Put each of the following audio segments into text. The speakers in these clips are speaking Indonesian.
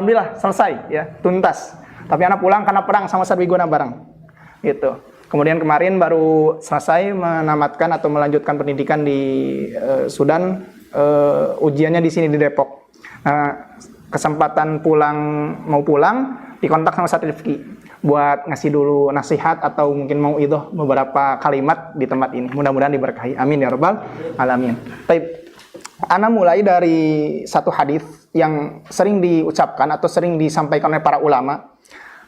Alhamdulillah selesai ya, tuntas. Tapi anak pulang karena perang sama Sarwiguna bareng. Gitu. Kemudian kemarin baru selesai menamatkan atau melanjutkan pendidikan di Sudan, ujiannya di sini di Depok. Nah, kesempatan mau pulang dikontak sama Ustaz Rifki buat ngasih dulu nasihat atau mungkin mau itu beberapa kalimat di tempat ini. Mudah-mudahan diberkahi. Amin ya rabbal alamin. Baik. Ana mulai dari satu hadis yang sering diucapkan atau sering disampaikan oleh para ulama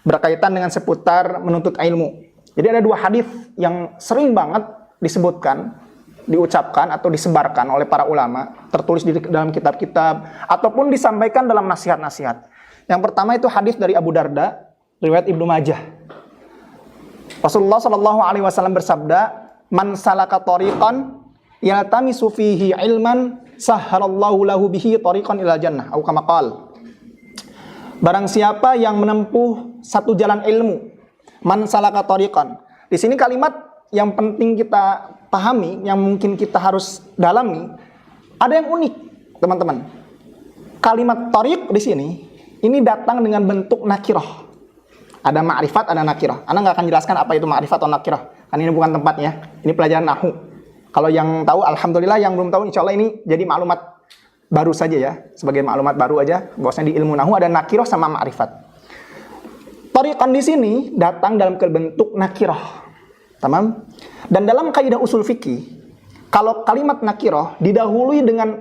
berkaitan dengan seputar menuntut ilmu. Jadi ada dua hadis yang sering banget disebutkan, diucapkan atau disebarkan oleh para ulama, tertulis di dalam kitab-kitab ataupun disampaikan dalam nasihat-nasihat. Yang pertama itu hadis dari Abu Darda, riwayat Ibnu Majah. Rasulullah Shallallahu Alaihi Wasallam bersabda, "Man salaka tariqan yaltamisu fihi ilman sahhalallahu lahu bihi tariqan ilal jannah." Atau kama qala. Barang siapa yang menempuh satu jalan ilmu, man salaka tariqan. Di sini kalimat yang penting kita pahami, yang mungkin kita harus dalami, ada yang unik, teman-teman. Kalimat tariq di sini ini datang dengan bentuk nakirah. Ada ma'rifat, ada nakirah. Anda nggak akan jelaskan apa itu ma'rifat atau nakirah, karena ini bukan tempatnya. Ini pelajaran nahwu. Kalau yang tahu, alhamdulillah. Yang belum tahu, insya Allah ini jadi maklumat baru saja ya. Sebagai maklumat baru aja, bahwasanya di ilmu nahwu ada nakirah sama ma'rifat. Tariqan di sini datang dalam bentuk nakirah. Tamam? Dan dalam kaidah usul fikih, kalau kalimat nakirah didahului dengan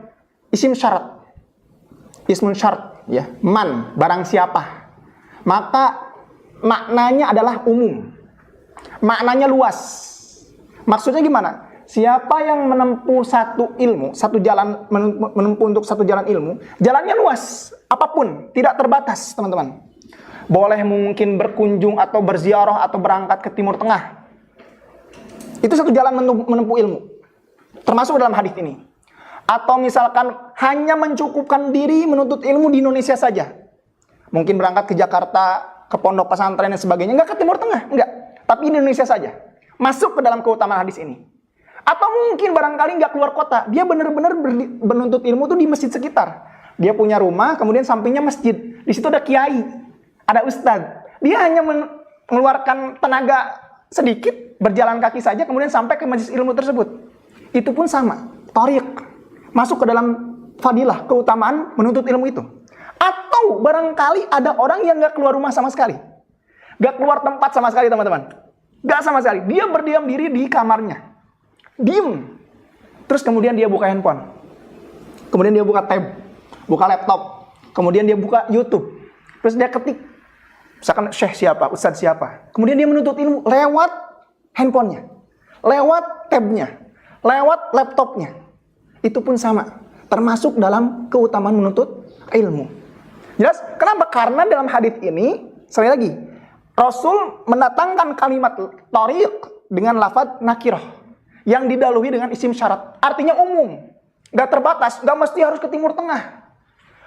isim syarat. Ismun syarat, ya. Man, barang siapa. Maka maknanya adalah umum. Maknanya luas. Maksudnya gimana? Siapa yang menempuh satu ilmu, satu jalan, menempuh untuk satu jalan ilmu, jalannya luas, apapun, tidak terbatas, teman-teman. Boleh mungkin berkunjung atau berziarah atau berangkat ke Timur Tengah. Itu satu jalan menempuh ilmu. Termasuk dalam hadis ini. Atau misalkan hanya mencukupkan diri menuntut ilmu di Indonesia saja. Mungkin berangkat ke Jakarta, ke pondok pesantren dan sebagainya, enggak ke Timur Tengah, enggak. Tapi di Indonesia saja. Masuk ke dalam keutamaan hadis ini. Atau mungkin barangkali nggak keluar kota, dia benar-benar menuntut ilmu tuh di masjid sekitar. Dia punya rumah, kemudian sampingnya masjid. Di situ ada kiai, ada ustadz. Dia hanya mengeluarkan tenaga sedikit, berjalan kaki saja, kemudian sampai ke majelis ilmu tersebut. Itu pun sama, tariq. Masuk ke dalam fadilah, keutamaan menuntut ilmu itu. Atau barangkali ada orang yang nggak keluar rumah sama sekali. Nggak keluar tempat sama sekali, teman-teman. Nggak sama sekali. Dia berdiam diri di kamarnya. Diem. Terus kemudian dia buka handphone. Kemudian dia buka tab, buka laptop. Kemudian dia buka YouTube. Terus dia ketik, misalkan syekh siapa, ustadz siapa. Kemudian dia menuntut ilmu lewat handphonenya, lewat tabnya, lewat laptopnya. Itu pun sama, termasuk dalam keutamaan menuntut ilmu. Jelas? Kenapa? Karena dalam hadis ini, sekali lagi, Rasul mendatangkan kalimat tariq dengan lafaz nakirah yang didahului dengan isim syarat. Artinya umum, gak terbatas, gak mesti harus ke Timur Tengah,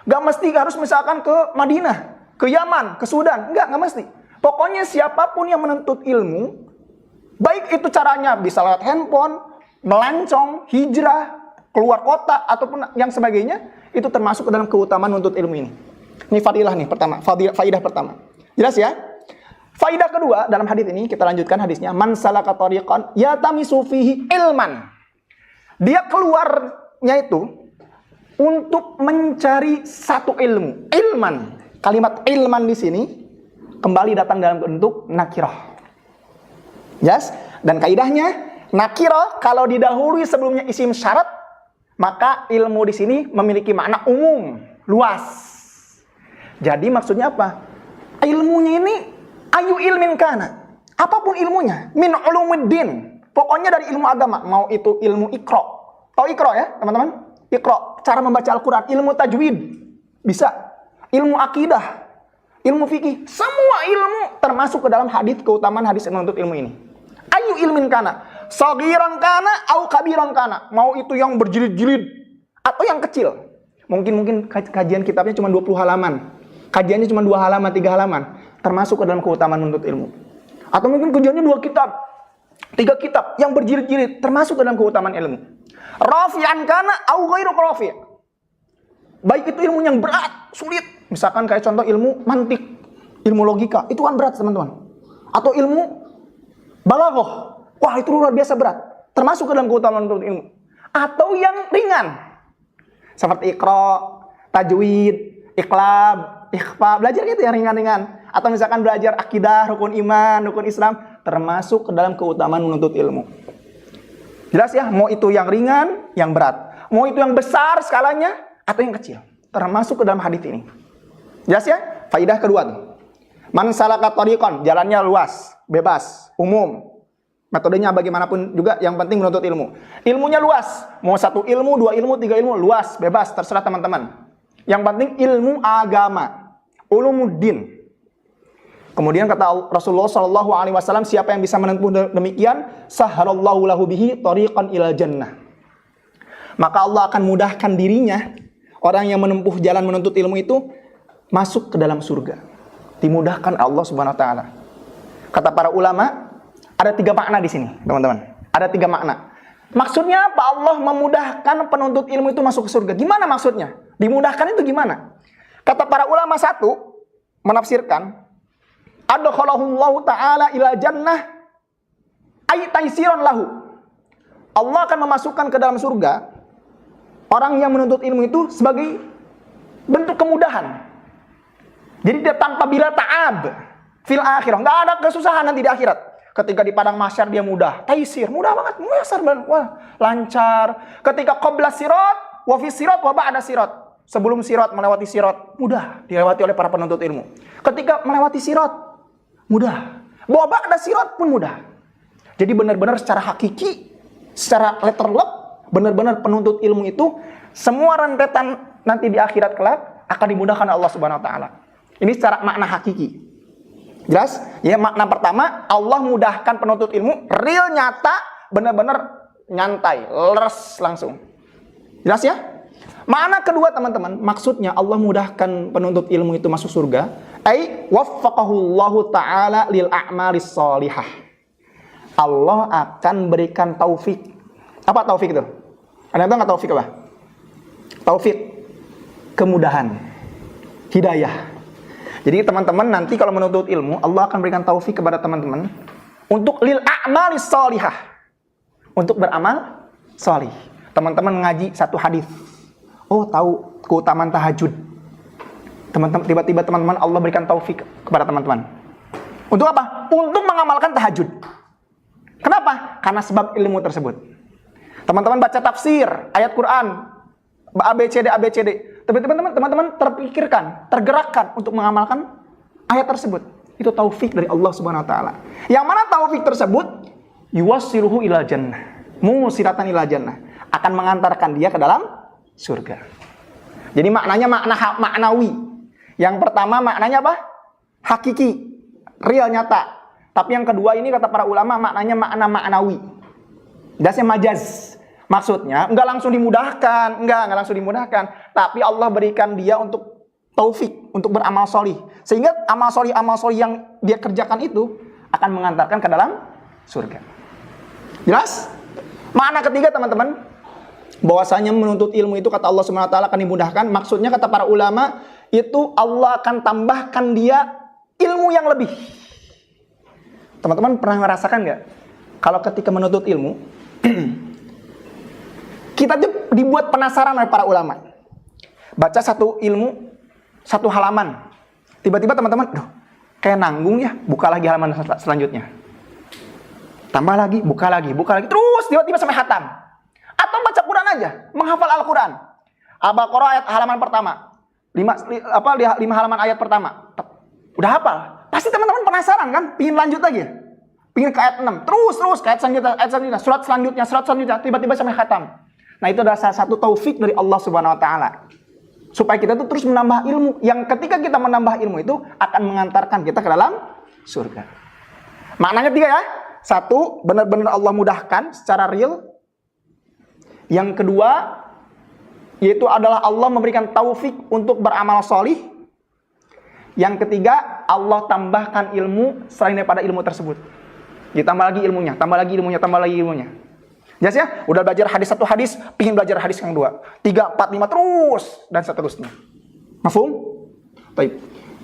gak mesti harus misalkan ke Madinah, ke Yaman, ke Sudan, gak mesti. Pokoknya siapapun yang menuntut ilmu, baik itu caranya bisa lewat handphone, melancong, hijrah, keluar kota, ataupun yang sebagainya, itu termasuk ke dalam keutamaan menuntut ilmu ini. Ini fadilah nih pertama, faidah pertama. Jelas ya? Faidah kedua dalam hadis ini, kita lanjutkan hadisnya. Man salaka tariqan yatamisu fihi ilman. Dia keluarnya itu untuk mencari satu ilmu. Ilman. Kalimat ilman di sini kembali datang dalam bentuk nakirah. Yes? Dan kaidahnya nakirah kalau didahului sebelumnya isim syarat, maka ilmu di sini memiliki makna umum, luas. Jadi maksudnya apa? Ilmunya ini ayu ilmin kana, apapun ilmunya, min ulumuddin, pokoknya dari ilmu agama, mau itu ilmu iqra. Tahu iqra ya, teman-teman? Iqra, cara membaca Al-Qur'an, ilmu tajwid, bisa. Ilmu akidah, ilmu fikih, semua ilmu termasuk ke dalam hadis, keutamaan hadis menuntut ilmu ini. Ayu ilmin kana, sagiran kana au kabiran kana, mau itu yang berjilid-jilid atau yang kecil. Mungkin kajian kitabnya cuma 20 halaman. Kajiannya cuma 2 halaman, 3 halaman. Termasuk ke dalam keutamaan menuntut ilmu. Atau mungkin kajiannya 2 kitab, 3 kitab yang berjilid-jilid, termasuk ke dalam keutamaan ilmu. Rafi'an kana au ghairu rafi'. Baik itu ilmu yang berat, sulit, Misalkan kayak contoh ilmu mantik, ilmu logika, itu kan berat teman-teman. Atau ilmu balaghah, wah itu luar biasa berat. Termasuk ke dalam keutamaan menuntut ilmu. Atau yang ringan, seperti Iqra, tajwid, iqlab, ikhfa, belajar gitu yang ringan-ringan. Atau misalkan belajar akidah, rukun iman, rukun Islam, termasuk ke dalam keutamaan menuntut ilmu. Jelas ya, mau itu yang ringan, yang berat. Mau itu yang besar skalanya, atau yang kecil. Termasuk ke dalam hadis ini. Jelas ya? Faidah kedua tuh. Man salaka tariqan, jalannya luas, bebas, umum. Metodenya bagaimanapun juga, yang penting menuntut ilmu. Ilmunya luas. Mau 1 ilmu, 2 ilmu, 3 ilmu, luas, bebas, terserah teman-teman. Yang penting ilmu agama, ulumuddin. Kemudian kata Rasulullah SAW, siapa yang bisa menempuh demikian, sahalallahu lahu bihi tariqan ilal jannah. Maka Allah akan mudahkan dirinya, orang yang menempuh jalan menuntut ilmu itu, masuk ke dalam surga. Dimudahkan Allah Subhanahu wa taala. Kata para ulama, ada 3 makna di sini, teman-teman. Ada 3 makna. Maksudnya apa? Allah memudahkan penuntut ilmu itu masuk ke surga. Gimana maksudnya? Dimudahkan itu gimana? Kata para ulama, 1 menafsirkan, adkhalahullahu ta'ala ila jannah ay taisiran lahu. Allah akan memasukkan ke dalam surga orang yang menuntut ilmu itu sebagai bentuk kemudahan. Jadi dia tanpa bila ta'ab fil akhirah, enggak ada kesusahan nanti di akhirat. Ketika di padang mahsyar dia mudah, taisir, mudah banget, muasar banget, wah, lancar. Ketika qabla sirat, wa fi sirat, wa ba'da sirat. Sebelum sirat, melewati sirat, mudah dilewati oleh para penuntut ilmu. Ketika melewati sirat, mudah. Wa ba'da sirat pun mudah. Jadi benar-benar secara hakiki, secara letterlock, benar-benar penuntut ilmu itu semua rentetan nanti di akhirat kelak akan dimudahkan Allah Subhanahu wa taala. Ini secara makna hakiki. Jelas? Ya, makna pertama, Allah mudahkan penuntut ilmu, real, nyata, benar-benar nyantai, leres langsung. Jelas ya? Makna kedua teman-teman, maksudnya Allah mudahkan penuntut ilmu itu masuk surga, ai waffaqahullahu ta'ala lil a'malis sholihah. Allah akan berikan taufik. Apa taufik itu? Ada yang tahu nggak taufik apa? Taufik, kemudahan, hidayah. Jadi teman-teman nanti kalau menuntut ilmu, Allah akan berikan taufik kepada teman-teman untuk lil a'malis sholihah, untuk beramal sholih. Teman-teman ngaji 1 hadis, oh tahu keutamaan tahajud. Teman-teman tiba-tiba teman-teman Allah berikan taufik kepada teman-teman. Untuk apa? Untuk mengamalkan tahajud. Kenapa? Karena sebab ilmu tersebut. Teman-teman baca tafsir ayat Quran, ABCD. Tapi teman-teman terpikirkan, tergerakkan untuk mengamalkan ayat tersebut. Itu taufik dari Allah Subhanahu wa taala. Yang mana taufik tersebut yuwassiluhu ilal jannah, musiratan ilal jannah, akan mengantarkan dia ke dalam surga. Jadi maknanya maknawi. Yang pertama maknanya apa? Hakiki, real, nyata. Tapi yang kedua ini kata para ulama maknanya makna maknawi. Dasnya majaz. Maksudnya enggak langsung dimudahkan, enggak langsung dimudahkan, tapi Allah berikan dia untuk taufik, untuk beramal solih, sehingga amal solih yang dia kerjakan itu akan mengantarkan ke dalam surga. Jelas? Makna ketiga teman-teman, bahwasanya menuntut ilmu itu kata Allah Subhanahu wa taala akan dimudahkan. Maksudnya kata para ulama itu Allah akan tambahkan dia ilmu yang lebih. Teman-teman pernah merasakan nggak? Kalau ketika menuntut ilmu kita dibuat penasaran oleh para ulama. Baca 1 ilmu, 1 halaman. Tiba-tiba teman-teman, kayak nanggung ya, buka lagi halaman selanjutnya. Tambah lagi, buka lagi. Terus tiba-tiba sampai khatam. Atau baca Quran aja, menghafal Al-Quran. Al-Baqarah ayat halaman pertama. 5 halaman ayat pertama. Udah hafal. Pasti teman-teman penasaran kan? Pingin lanjut lagi. Pingin ke ayat 6. Terus ke ayat selanjutnya, surat selanjutnya. Tiba-tiba sampai khatam. Nah itu adalah salah satu taufik dari Allah Subhanahu wa taala. Supaya kita tuh terus menambah ilmu. Yang ketika kita menambah ilmu itu akan mengantarkan kita ke dalam surga. Maknanya 3 ya. 1, benar-benar Allah mudahkan secara real. Yang kedua, yaitu adalah Allah memberikan taufik untuk beramal solih. Yang ketiga, Allah tambahkan ilmu selain daripada ilmu tersebut. Ditambah lagi ilmunya, tambah lagi ilmunya. Jelas ya? Udah belajar hadis 1 hadis, pingin belajar hadis yang 2, 3, 4, 5 terus dan seterusnya. Mafhum? Baik.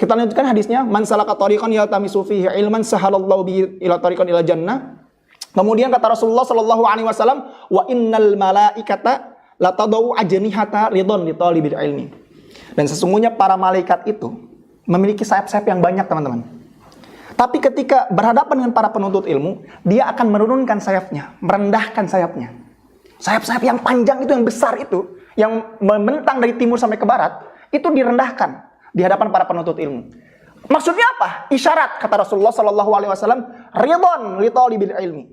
Kita lanjutkan hadisnya, man salaka tariqan yaltamisu fihi ilman sahalallahu bihi ila tariqan ila jannah. Kemudian kata Rasulullah sallallahu alaihi wasallam, wa innal malaikata latadau ajnihata ridon li talibil ilmi. Dan sesungguhnya para malaikat itu memiliki sayap-sayap yang banyak, teman-teman. Tapi ketika berhadapan dengan para penuntut ilmu, dia akan menurunkan sayapnya, merendahkan sayapnya. Sayap-sayap yang panjang itu, yang besar itu, yang membentang dari timur sampai ke barat, itu direndahkan di hadapan para penuntut ilmu. Maksudnya apa? Isyarat, kata Rasulullah sallallahu alaihi wasallam, ridon li talibil ilmi.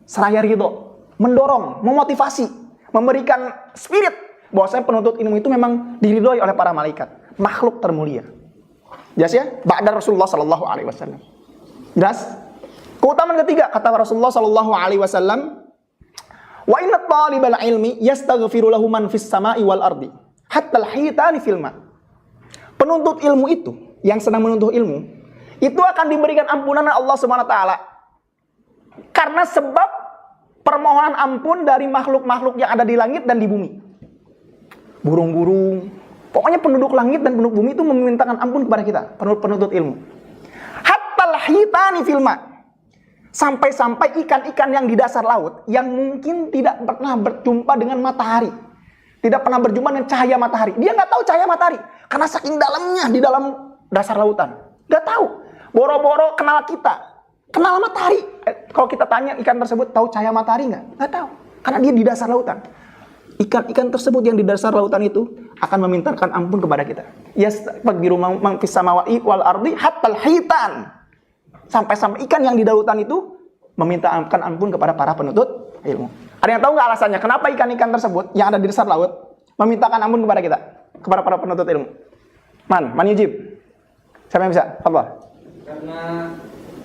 Seraya ridho, mendorong, memotivasi, memberikan spirit bahwasanya penuntut ilmu itu memang diridhoi oleh para malaikat, makhluk termulia. Jelas ya? Ba'da Rasulullah sallallahu alaihi wasallam. Jelas? Keutamaan ketiga kata Rasulullah sallallahu alaihi wasallam, wa inna talibal ilmi yastaghfiru lahu man fis sama'i wal ardi hatta al-hitani fil ma'. Penuntut ilmu itu, yang sedang menuntut ilmu, itu akan diberikan ampunan Allah Subhanahu wa taala karena sebab permohonan ampun dari makhluk-makhluk yang ada di langit dan di bumi. Burung-burung, pokoknya penduduk langit dan penduduk bumi itu memintakan ampun kepada kita, penuntut ilmu. Hatta al-hitani fil ma'. Sampai-sampai ikan-ikan yang di dasar laut yang mungkin tidak pernah berjumpa dengan matahari, tidak pernah berjumpa dengan cahaya matahari. Dia nggak tahu cahaya matahari karena saking dalamnya di dalam dasar lautan. Nggak tahu. Boro-boro kenal kita, kenal matahari. Kalau kita tanya ikan tersebut tahu cahaya matahari nggak tahu. Karena dia di dasar lautan. Ikan-ikan tersebut yang di dasar lautan itu akan memintakan ampun kepada kita. Yastaghfiru man fis samawati wal ardi hatta al-hitan. Sampai-sampai ikan yang di lautan itu memintakan ampun kepada para penuntut ilmu. Ada yang tahu nggak alasannya? Kenapa ikan-ikan tersebut yang ada di dasar laut memintakan ampun kepada kita, kepada para penuntut ilmu? Man yujib? Siapa yang bisa? Apa? Karena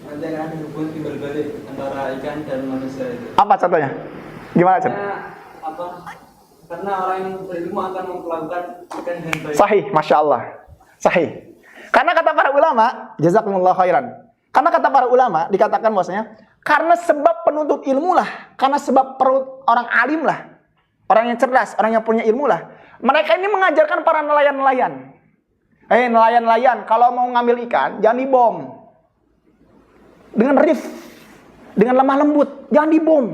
ada kan hubungan timbal balik antara ikan dan manusia itu. Apa contohnya? Gimana Cep? Karena orang yang berilmu akan memperlakukan ikan dengan baik. Sahih, masya Allah. Sahih. Karena kata para ulama, jazakumullah khairan. Karena kata para ulama dikatakan bahwasanya karena sebab penuntut ilmu lah, karena sebab perut orang alim lah, orang yang cerdas, orang yang punya ilmu lah. Mereka ini mengajarkan para nelayan-nelayan. Nelayan-nelayan, kalau mau ngambil ikan, jangan dibom. Dengan rif, dengan lemah lembut, jangan dibom.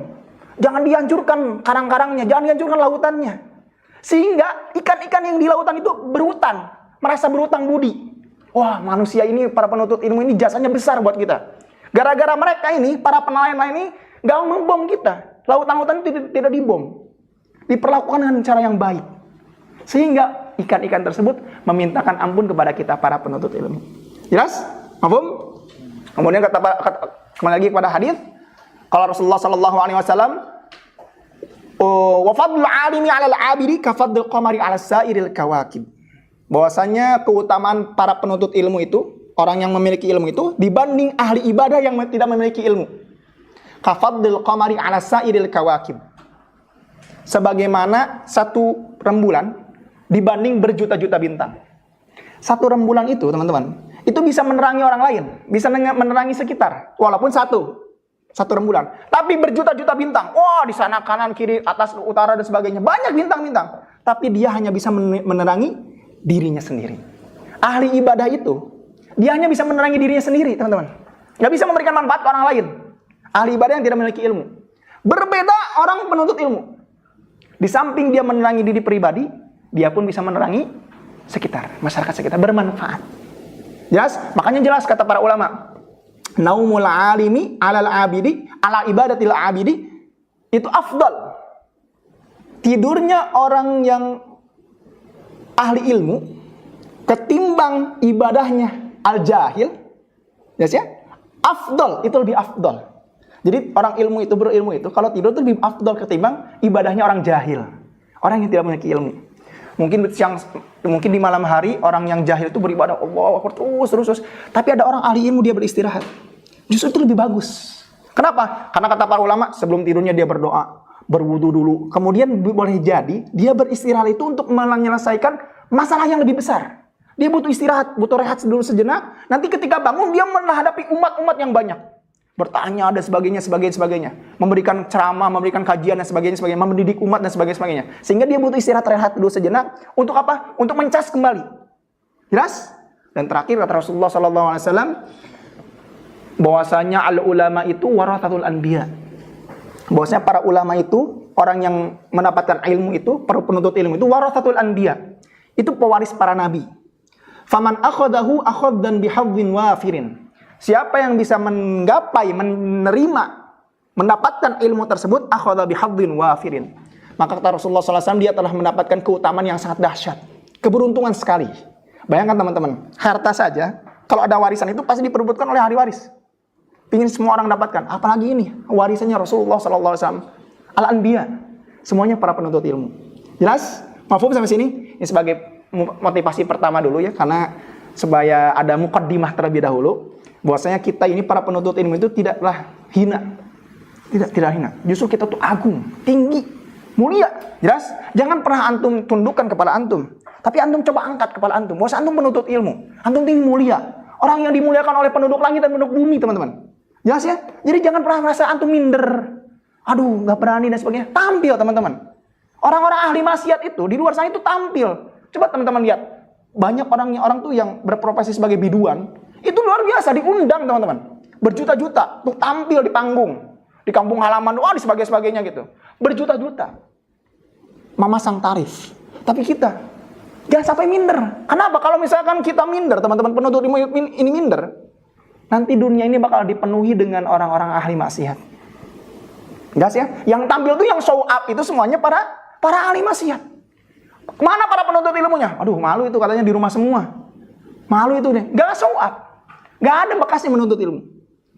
Jangan dihancurkan karang-karangnya, jangan dihancurkan lautannya. Sehingga ikan-ikan yang di lautan itu berhutang, merasa berhutang budi. Wah, manusia ini, para penuntut ilmu ini jasanya besar buat kita. Gara-gara mereka ini, para penelayan ini, gak membom kita. Lautan-lautan itu tidak dibom. Diperlakukan dengan cara yang baik. Sehingga ikan-ikan tersebut memintakan ampun kepada kita, para penuntut ilmu. Jelas? Mafhum? Kemudian kembali lagi kepada hadis. Kalau Rasulullah sallallahu alaihi wasallam, wa fadlul alimi 'alal 'abidi ka fadlil qamari 'ala sa'iril kawakib. Bahwasanya keutamaan para penuntut ilmu itu, orang yang memiliki ilmu itu dibanding ahli ibadah yang tidak memiliki ilmu. Kafadlil qamari 'ala sa'iril kawakib. Sebagaimana satu rembulan dibanding berjuta-juta bintang. Satu rembulan itu, teman-teman, itu bisa menerangi orang lain, bisa menerangi sekitar, walaupun satu rembulan. Tapi berjuta-juta bintang. Wah, di sana kanan, kiri, atas, utara dan sebagainya. Banyak bintang-bintang. Tapi dia hanya bisa menerangi dirinya sendiri. Ahli ibadah itu, dia hanya bisa menerangi dirinya sendiri, teman-teman. Nggak bisa memberikan manfaat ke orang lain. Ahli ibadah yang tidak memiliki ilmu. Berbeda orang penuntut ilmu. Di samping dia menerangi diri pribadi, dia pun bisa menerangi sekitar, masyarakat sekitar, bermanfaat. Jelas? Makanya jelas kata para ulama, naumul alimi alal abidi, ala ibadatil abidi, itu afdal. Tidurnya orang yang ahli ilmu ketimbang ibadahnya al-jahil, ya, afdal, itu lebih afdal. Jadi orang ilmu itu, berilmu itu, kalau tidur itu lebih afdal ketimbang ibadahnya orang jahil, orang yang tidak memiliki ilmu. Mungkin di malam hari orang yang jahil itu beribadah Allah terus, tapi ada orang ahli ilmu dia beristirahat. Justru itu lebih bagus. Kenapa? Karena kata para ulama, sebelum tidurnya dia berdoa, berwudu dulu. Kemudian boleh jadi dia beristirahat itu untuk menyelesaikan masalah yang lebih besar. Dia butuh istirahat, butuh rehat dulu sejenak. Nanti ketika bangun dia menghadapi umat-umat yang banyak. Bertanya dan sebagainya. Memberikan ceramah, memberikan kajian dan sebagainya. Mendidik umat dan sebagainya. Sehingga dia butuh istirahat, rehat dulu sejenak. Untuk apa? Untuk mencas kembali. Jelas? Dan terakhir kata Rasulullah SAW, bahwasanya al ulama itu warathatul anbiya. Bahwasanya para ulama itu, orang yang mendapatkan ilmu itu, para penuntut ilmu itu warathatul anbiya. Itu pewaris para nabi. Faman akhadahu akhaddan bihadzin wafirin. Siapa yang bisa menggapai, menerima, mendapatkan ilmu tersebut, akhadha bihadzin wafirin. Maka kata Rasulullah SAW, dia telah mendapatkan keutamaan yang sangat dahsyat. Keberuntungan sekali. Bayangkan teman-teman, harta saja, kalau ada warisan itu pasti diperebutkan oleh ahli waris. Ingin semua orang dapatkan. Apalagi ini, warisannya Rasulullah SAW. Al-Anbiya. Semuanya para penuntut ilmu. Jelas? Mafhum sampai sini? Ini sebagai motivasi pertama dulu ya, karena supaya ada muqaddimah terlebih dahulu. Bahwasanya kita ini para penuntut ilmu itu tidaklah hina. Tidak hina. Justru kita tuh agung, tinggi, mulia. Jelas? Jangan pernah antum tundukkan kepala antum. Tapi antum coba angkat kepala antum. Bahwa antum penuntut ilmu. Antum tinggi mulia. Orang yang dimuliakan oleh penduduk langit dan penduduk bumi, teman-teman. Jelas ya? Jadi jangan pernah merasa antum minder. Aduh, gak berani dan sebagainya. Tampil, teman-teman. Orang-orang ahli maksiat itu, di luar sana itu tampil. Coba teman-teman lihat. Banyak orang tuh yang berprofesi sebagai biduan. Itu luar biasa, diundang, teman-teman. Berjuta-juta. Untuk tampil di panggung. Di kampung halaman, di sebagainya gitu. Berjuta-juta. Memasang tarif. Tapi kita jangan sampai minder. Kenapa? Kalau misalkan kita minder, teman-teman penuntut ilmu ini minder, nanti dunia ini bakal dipenuhi dengan orang-orang ahli maksiat. Gas ya? Yang tampil tuh yang show up itu semuanya para ahli maksiat. Mana para penuntut ilmunya? Aduh, malu itu katanya di rumah semua. Malu itu deh. Gak show up. Gak ada bekasnya menuntut ilmu.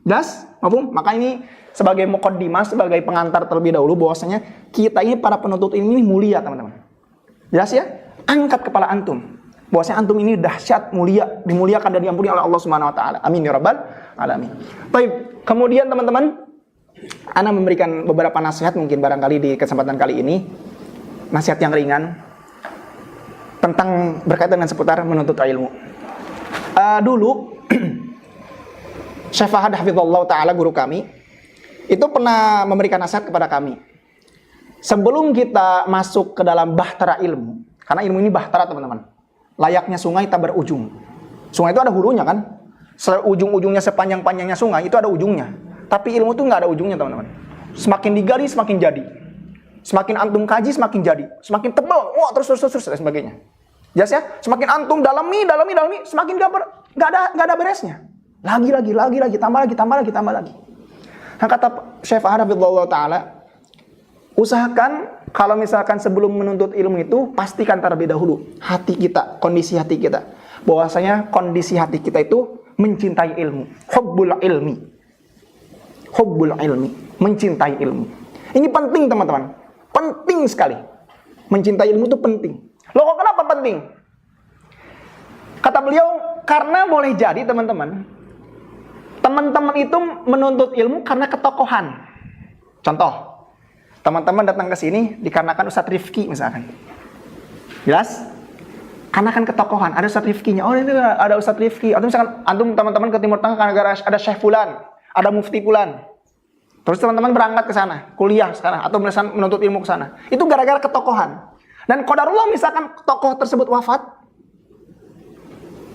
Gas? Maupun maka ini sebagai muqaddimah, sebagai pengantar terlebih dahulu bahwasanya kita ini para penuntut ilmu ini mulia, teman-teman. Jelas ya? Angkat kepala antum. Bahwasanya antum ini dahsyat, mulia, dimuliakan dan diampuni oleh Allah Subhanahu wa taala. Amin ya rabbal alamin. Baik, kemudian teman-teman, ana memberikan beberapa nasihat mungkin barangkali di kesempatan kali ini. Nasihat yang ringan tentang berkaitan dengan seputar menuntut ilmu. Dulu Syekh Fahad hafizallahu taala, guru kami, itu pernah memberikan nasihat kepada kami. Sebelum kita masuk ke dalam bahtera ilmu, karena ilmu ini bahtera, teman-teman. Layaknya sungai tak berujung. Sungai itu ada hulunya kan? Ujung-ujungnya sepanjang-panjangnya sungai, itu ada ujungnya. Tapi ilmu itu nggak ada ujungnya, teman-teman. Semakin digali, semakin jadi. Semakin antum kaji, semakin jadi. Semakin tebal, terus, dan sebagainya. Jelas ya? Semakin antum dalami, semakin nggak ada beresnya. Lagi, tambah lagi. Nah, kata Syekh Fahad hafizallahu taala, usahakan kalau misalkan sebelum menuntut ilmu itu, pastikan terlebih dahulu hati kita, kondisi hati kita. Bahwasanya kondisi hati kita itu mencintai ilmu. Hubbul ilmi. Mencintai ilmu. Ini penting, teman-teman. Penting sekali. Mencintai ilmu itu penting. Loh, kok kenapa penting? Kata beliau, karena boleh jadi, teman-teman itu menuntut ilmu karena ketokohan. Contoh, teman-teman datang ke sini dikarenakan Ustadz Rifki misalkan. Jelas? Karena kan ketokohan, ada Ustadz Rifkinya. Oh, ini ada Ustadz Rifki. Atau misalkan antum teman-teman ke Timur Tengah karena ada Syekh Fulan, ada Mufti Fulan. Terus teman-teman berangkat ke sana, kuliah sekarang atau menuntut ilmu ke sana. Itu gara-gara ketokohan. Dan qadarullah misalkan tokoh tersebut wafat,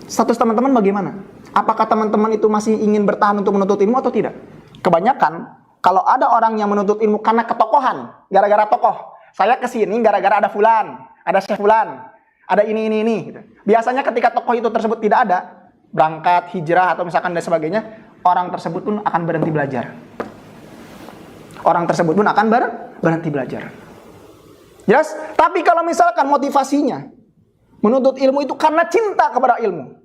status teman-teman bagaimana? Apakah teman-teman itu masih ingin bertahan untuk menuntut ilmu atau tidak? Kebanyakan kalau ada orang yang menuntut ilmu karena ketokohan, gara-gara tokoh, saya kesini gara-gara ada Fulan, ada Syekh Fulan, ada ini. Gitu. Biasanya ketika tokoh itu tersebut tidak ada, berangkat, hijrah, atau misalkan dan sebagainya, orang tersebut pun akan berhenti belajar. Berhenti belajar. Jelas? Tapi kalau misalkan motivasinya, menuntut ilmu itu karena cinta kepada ilmu.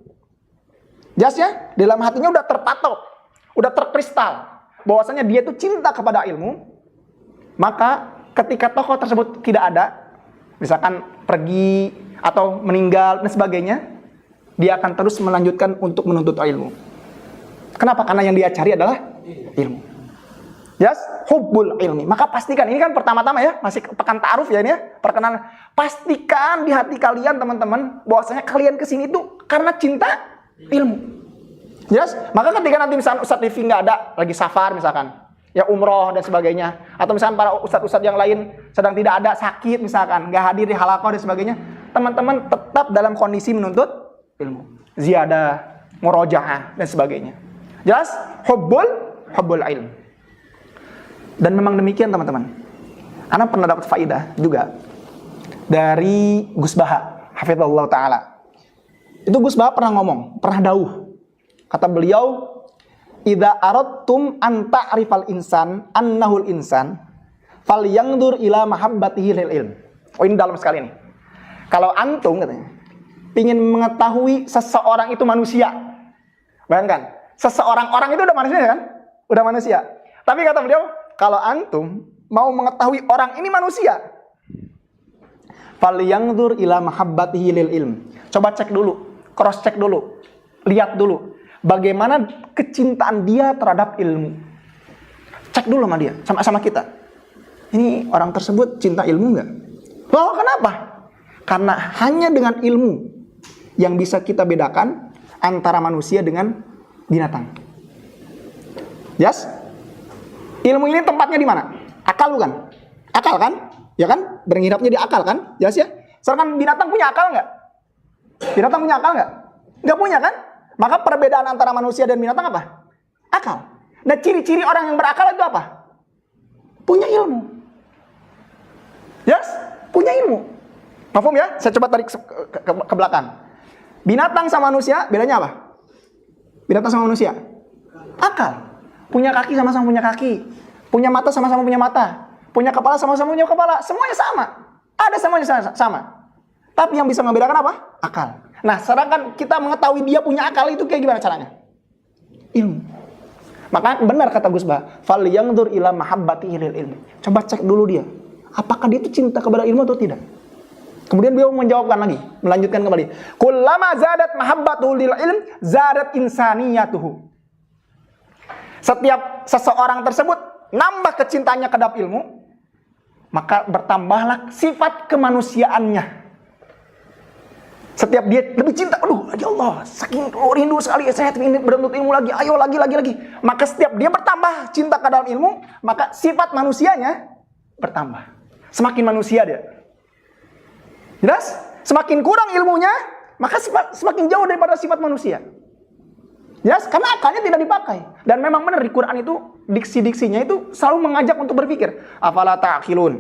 Jelas ya? Dalam hatinya udah terpatok, udah terkristal bahwasanya dia itu cinta kepada ilmu, maka ketika tokoh tersebut tidak ada, misalkan pergi atau meninggal dan sebagainya, dia akan terus melanjutkan untuk menuntut ilmu. Kenapa? Karena yang dia cari adalah ilmu. Yes, hubbul ilmi. Maka pastikan, ini kan pertama-tama ya, masih pekan ta'aruf ya ini ya, perkenalan. Pastikan di hati kalian teman-teman bahwasanya kalian kesini itu karena cinta ilmu. Yes, maka ketika nanti misalkan Ustadz Rifki nggak ada, lagi safar misalkan, ya umroh dan sebagainya, atau misalkan para ustadz-ustadz yang lain sedang tidak ada, sakit misalkan, nggak hadir di halaqah dan sebagainya, teman-teman tetap dalam kondisi menuntut ilmu. Ziyadah, murojaah, dan sebagainya. Jelas? Hubbul ilm. Dan memang demikian teman-teman. Ana pernah dapat faidah juga dari Gus Baha, hafizahullah ta'ala. Itu Gus Baha pernah ngomong, pernah dawuh. Kata beliau, idza aradtum an ta'rifal insan annahul insan falyanzur ila mahabbatihi lil ilm. Oh, ini dalam sekali nih. Kalau antum katanya ingin mengetahui seseorang itu manusia. Bayangkan, orang itu udah manusia kan? Udah manusia. Tapi kata beliau, kalau antum mau mengetahui orang ini manusia, falyanzur ila mahabbatihi lil ilm. Coba cek dulu, cross check dulu. Lihat dulu bagaimana kecintaan dia terhadap ilmu. Cek dulu sama dia, sama kita. Ini orang tersebut cinta ilmu enggak? Loh, kenapa? Karena hanya dengan ilmu yang bisa kita bedakan antara manusia dengan binatang. Yes? Ilmu ini tempatnya di mana? Akal bukan? Akal kan? Ya kan? Berngirapnya di akal kan? Yes ya? Sedangkan binatang punya akal enggak? Binatang punya akal enggak? Enggak punya kan? Maka perbedaan antara manusia dan binatang apa? Akal. Nah, ciri-ciri orang yang berakal itu apa? Punya ilmu. Yes? Punya ilmu. Paham ya? Saya coba tarik ke belakang. Binatang sama manusia, bedanya apa? Binatang sama manusia? Akal. Punya kaki sama-sama punya kaki. Punya mata sama-sama punya mata. Punya kepala sama-sama punya kepala. Semuanya sama. Ada semuanya sama. Tapi yang bisa membedakan apa? Akal. Nah, sedangkan kita mengetahui dia punya akal itu kayak gimana caranya? Ilmu. Maka benar kata Gus Bah, falyanzur ila mahabbatihi lil ilmi. Coba cek dulu dia. Apakah dia itu cinta kepada ilmu atau tidak? Kemudian beliau menjawabkan lagi, melanjutkan kembali. Kullama zadat mahabbatuhu lil ilm, zadat insaniyatuhu. Setiap seseorang tersebut nambah kecintaannya terhadap ilmu, maka bertambahlah sifat kemanusiaannya. Setiap dia lebih cinta, aduh, ya Allah, saking rindu sekali saya ingin menuntut ilmu lagi, ayo lagi. Maka setiap dia bertambah cinta ke dalam ilmu, maka sifat manusianya bertambah. Semakin manusia dia. Jelas? Semakin kurang ilmunya, maka semakin jauh daripada sifat manusia. Jelas? Karena akalnya tidak dipakai. Dan memang benar di Quran itu, diksi-diksinya itu selalu mengajak untuk berpikir. Afala ta'qilun,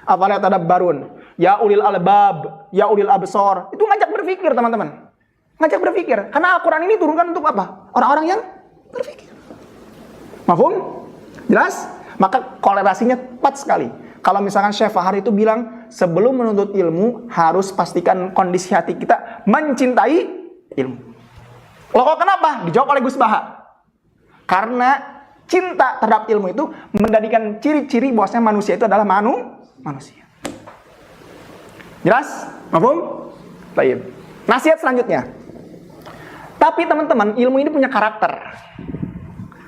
afala tadabbarun, ya ulil albab, ya ulil absor. Itu ngajak berpikir, teman-teman. Ngajak berpikir. Karena Al-Quran ini turunkan untuk apa? Orang-orang yang berpikir. Mafhum? Jelas? Maka korelasinya tepat sekali. Kalau misalkan Syekh Fahar itu bilang, sebelum menuntut ilmu, harus pastikan kondisi hati kita mencintai ilmu. Loh, kenapa? Dijawab oleh Gus Baha. Karena cinta terhadap ilmu itu menjadikan ciri-ciri bahwasanya manusia itu adalah manusia. Jelas? Mafhum? Baik. Nasihat selanjutnya. Tapi teman-teman, ilmu ini punya karakter.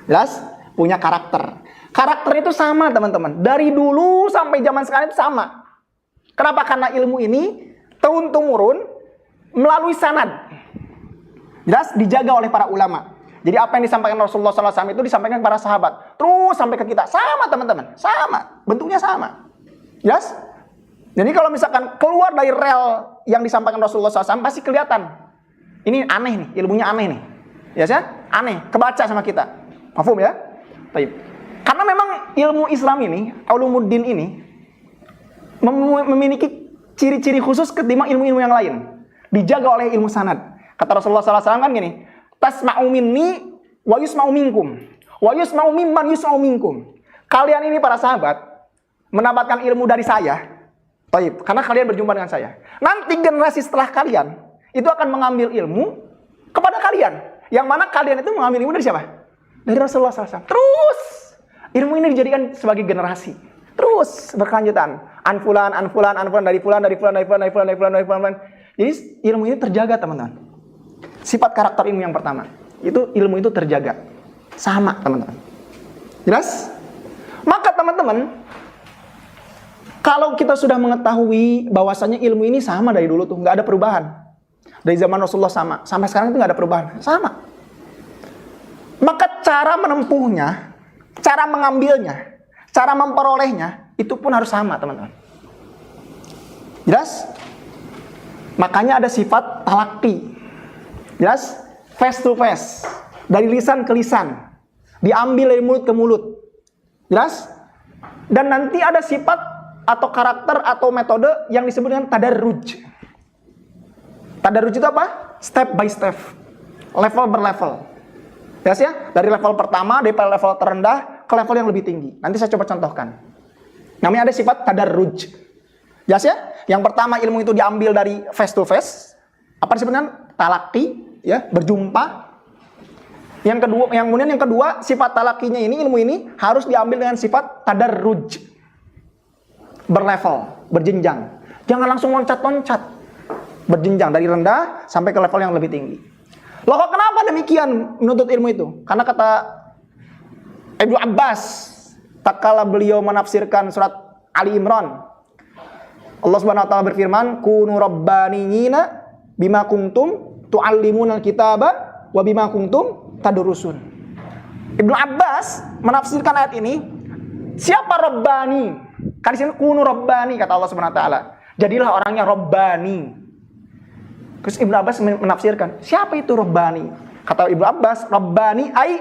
Jelas? Punya karakter. Karakter itu sama, teman-teman. Dari dulu sampai zaman sekarang itu sama. Kenapa? Karena ilmu ini turun-temurun melalui sanad. Jelas? Dijaga oleh para ulama. Jadi apa yang disampaikan Rasulullah SAW itu disampaikan kepada sahabat. Terus sampai ke kita. Sama, teman-teman. Sama. Bentuknya sama. Jelas? Jadi kalau misalkan keluar dari rel yang disampaikan Rasulullah SAW, pasti kelihatan. Ini aneh nih. Ilmunya aneh nih. Ya, aneh. Kebaca sama kita. Mafhum ya? Baik. Karena memang ilmu Islam ini, ulumuddin ini, memiliki ciri-ciri khusus ketimbang ilmu-ilmu yang lain. Dijaga oleh ilmu sanad. Kata Rasulullah SAW kan gini, tasma'u minni wa yusma'u minkum, wa yusma'u mimman yusma'u minkum. Kalian ini para sahabat mendapatkan ilmu dari saya, taib, karena kalian berjumpa dengan saya. Nanti generasi setelah kalian itu akan mengambil ilmu kepada kalian. Yang mana kalian itu mengambil ilmu dari siapa? Dari Rasulullah SAW. Terus ilmu ini dijadikan sebagai generasi. Terus berkelanjutan. Anfulan dari fulan. Jadi ilmu ini terjaga, teman-teman. Sifat karakter ilmu yang pertama. Itu ilmu itu terjaga. Sama, teman-teman. Jelas? Maka teman-teman, kalau kita sudah mengetahui bahwasanya ilmu ini sama dari dulu tuh, nggak ada perubahan. Dari zaman Rasulullah sama. Sampai sekarang itu nggak ada perubahan. Sama. Maka cara menempuhnya, cara mengambilnya, cara memperolehnya, itu pun harus sama, teman-teman. Jelas? Makanya ada sifat talaqi. Jelas? Face to face. Dari lisan ke lisan. Diambil dari mulut ke mulut. Jelas? Dan nanti ada sifat atau karakter atau metode yang disebut dengan tadarruj. Tadarruj itu apa? Step by step. Level berlevel. Jelas ya? Dari level pertama, dari level terendah ke level yang lebih tinggi. Nanti saya coba contohkan. Namanya ada sifat tadarruj. Jelas ya? Yang pertama ilmu itu diambil dari face to face. Apa disebutnya? Talaki, ya, berjumpa. Yang kedua, sifat talakinya ini, ilmu ini harus diambil dengan sifat tadarruj. Berlevel, berjenjang. Jangan langsung loncat-loncat. Berjenjang dari rendah sampai ke level yang lebih tinggi. Loh kok kenapa demikian menuntut ilmu itu? Karena kata Ibnu Abbas, tatkala beliau menafsirkan surat Ali Imran, Allah Subhanahu wa taala berfirman, "Kunu rabbaniyina bima kuntum tu'allimunal kitaba wa bima kuntum tadrusun." Ibnu Abbas menafsirkan ayat ini, siapa Rabbani? Kan di sini kunu Rabbani kata Allah Subhanahu wa taala. Jadilah orangnya Rabbani. Terus Ibnu Abbas menafsirkan, siapa itu Rabbani? Kata Ibnu Abbas, Rabbani ai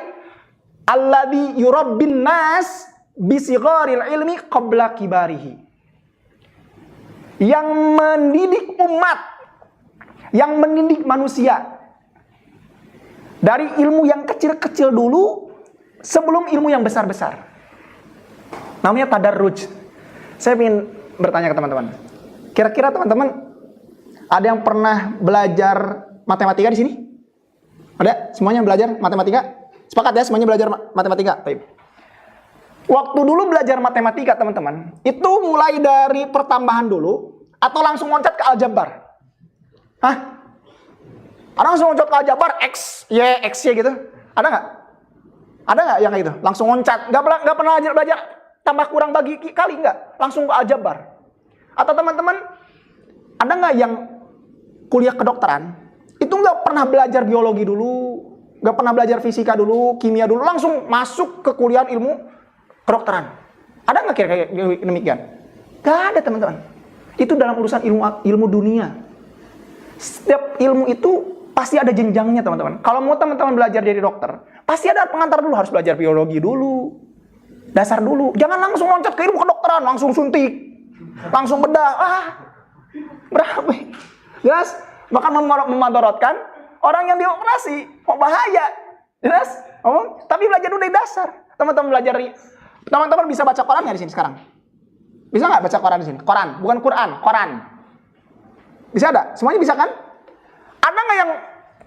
alladzi yurabbin nas bisigharil ilmi qabla kibarihi. Yang mendidik umat, yang mendidik manusia dari ilmu yang kecil-kecil dulu sebelum ilmu yang besar-besar. Namanya tadarruj. Saya ingin bertanya ke teman-teman. Kira-kira teman-teman ada yang pernah belajar matematika di sini? Ada? Semuanya belajar matematika? Sepakat ya semuanya belajar matematika? Baik. Waktu dulu belajar matematika teman-teman, itu mulai dari pertambahan dulu atau langsung loncat ke aljabar? Hah? Ada langsung loncat ke aljabar X, Y, X, Y gitu? Ada nggak? Ada nggak yang kayak gitu? Langsung loncat? Nggak pernah belajar tambah kurang bagi kali nggak? Langsung ke aljabar? Atau teman-teman ada nggak yang kuliah kedokteran itu nggak pernah belajar biologi dulu, nggak pernah belajar fisika dulu, kimia dulu, langsung masuk ke kuliah ilmu kedokteran? Ada nggak kira-kira demikian? Nggak ada teman-teman. Itu dalam urusan ilmu dunia. Setiap ilmu itu pasti ada jenjangnya teman-teman. Kalau mau teman-teman belajar jadi dokter, pasti ada pengantar dulu, harus belajar biologi dulu, dasar dulu. Jangan langsung loncat ke ilmu kedokteran, langsung suntik, langsung bedah. Berapa? Jelas? Bahkan memadorotkan orang yang dioperasi. Kok bahaya? Jelas? Tapi belajar dulu dari dasar. Teman-teman belajar, teman-teman bisa baca Quran nggak di sini sekarang? Bisa nggak baca Quran di sini? Quran, bukan Quran, Quran. Bisa ada? Semuanya bisa kan? Ada nggak yang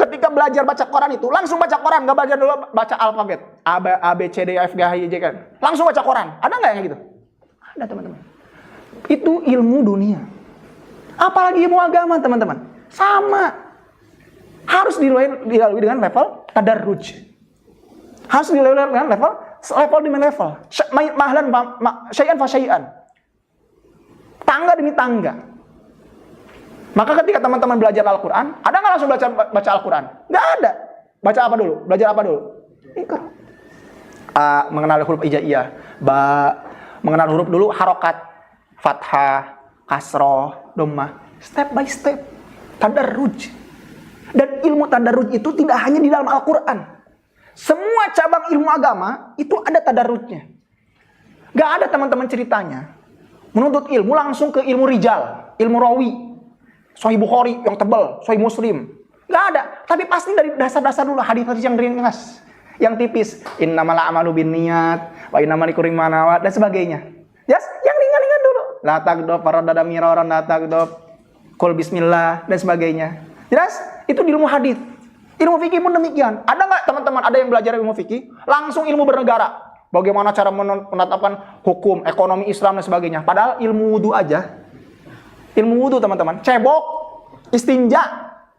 ketika belajar baca Quran itu langsung baca Quran, nggak belajar dulu baca alfabet A B C D E F G H I J K, langsung baca Quran? Ada nggak yang gitu? Ada teman-teman. Itu ilmu dunia. Apalagi ilmu agama teman-teman, sama. Harus dilalui dengan level tadarruj. Harus dilalui dengan level demi level. Mahlan syai'an fa syai'an. Tangga demi tangga. Maka ketika teman-teman belajar Al-Quran, ada nggak langsung baca Al-Quran? Nggak ada. Baca apa dulu? Belajar apa dulu? Ikra. A, mengenal huruf hijaiyah. Ba, mengenal huruf dulu harokat, fathah, kasroh, dhammah. Step by step. Tadarruj. Dan ilmu tadarruj itu tidak hanya di dalam Al-Quran. Semua cabang ilmu agama itu ada tadarrujnya. Nggak ada teman-teman ceritanya menuntut ilmu langsung ke ilmu rijal, ilmu rawi. Sahih Bukhari yang tebal, Sahih Muslim. Nggak ada. Tapi pasti dari dasar-dasar dulu, hadis-hadis yang ringan, yang tipis. Innamal a'malu binniyat, wa innamal likulli imrin ma nawa, dan sebagainya. Yes, yang ringan-ringan dulu. La tagdob faradada miraran, la tagdob qul bismillah, dan sebagainya. Jelas? Itu di ilmu hadis. Ilmu fikih pun demikian. Ada nggak teman-teman ada yang belajar ilmu fikih langsung ilmu bernegara? Bagaimana cara menetapkan hukum, ekonomi Islam dan sebagainya. Padahal ilmu wudu aja. Ilmu wudu teman-teman, cebok, istinja,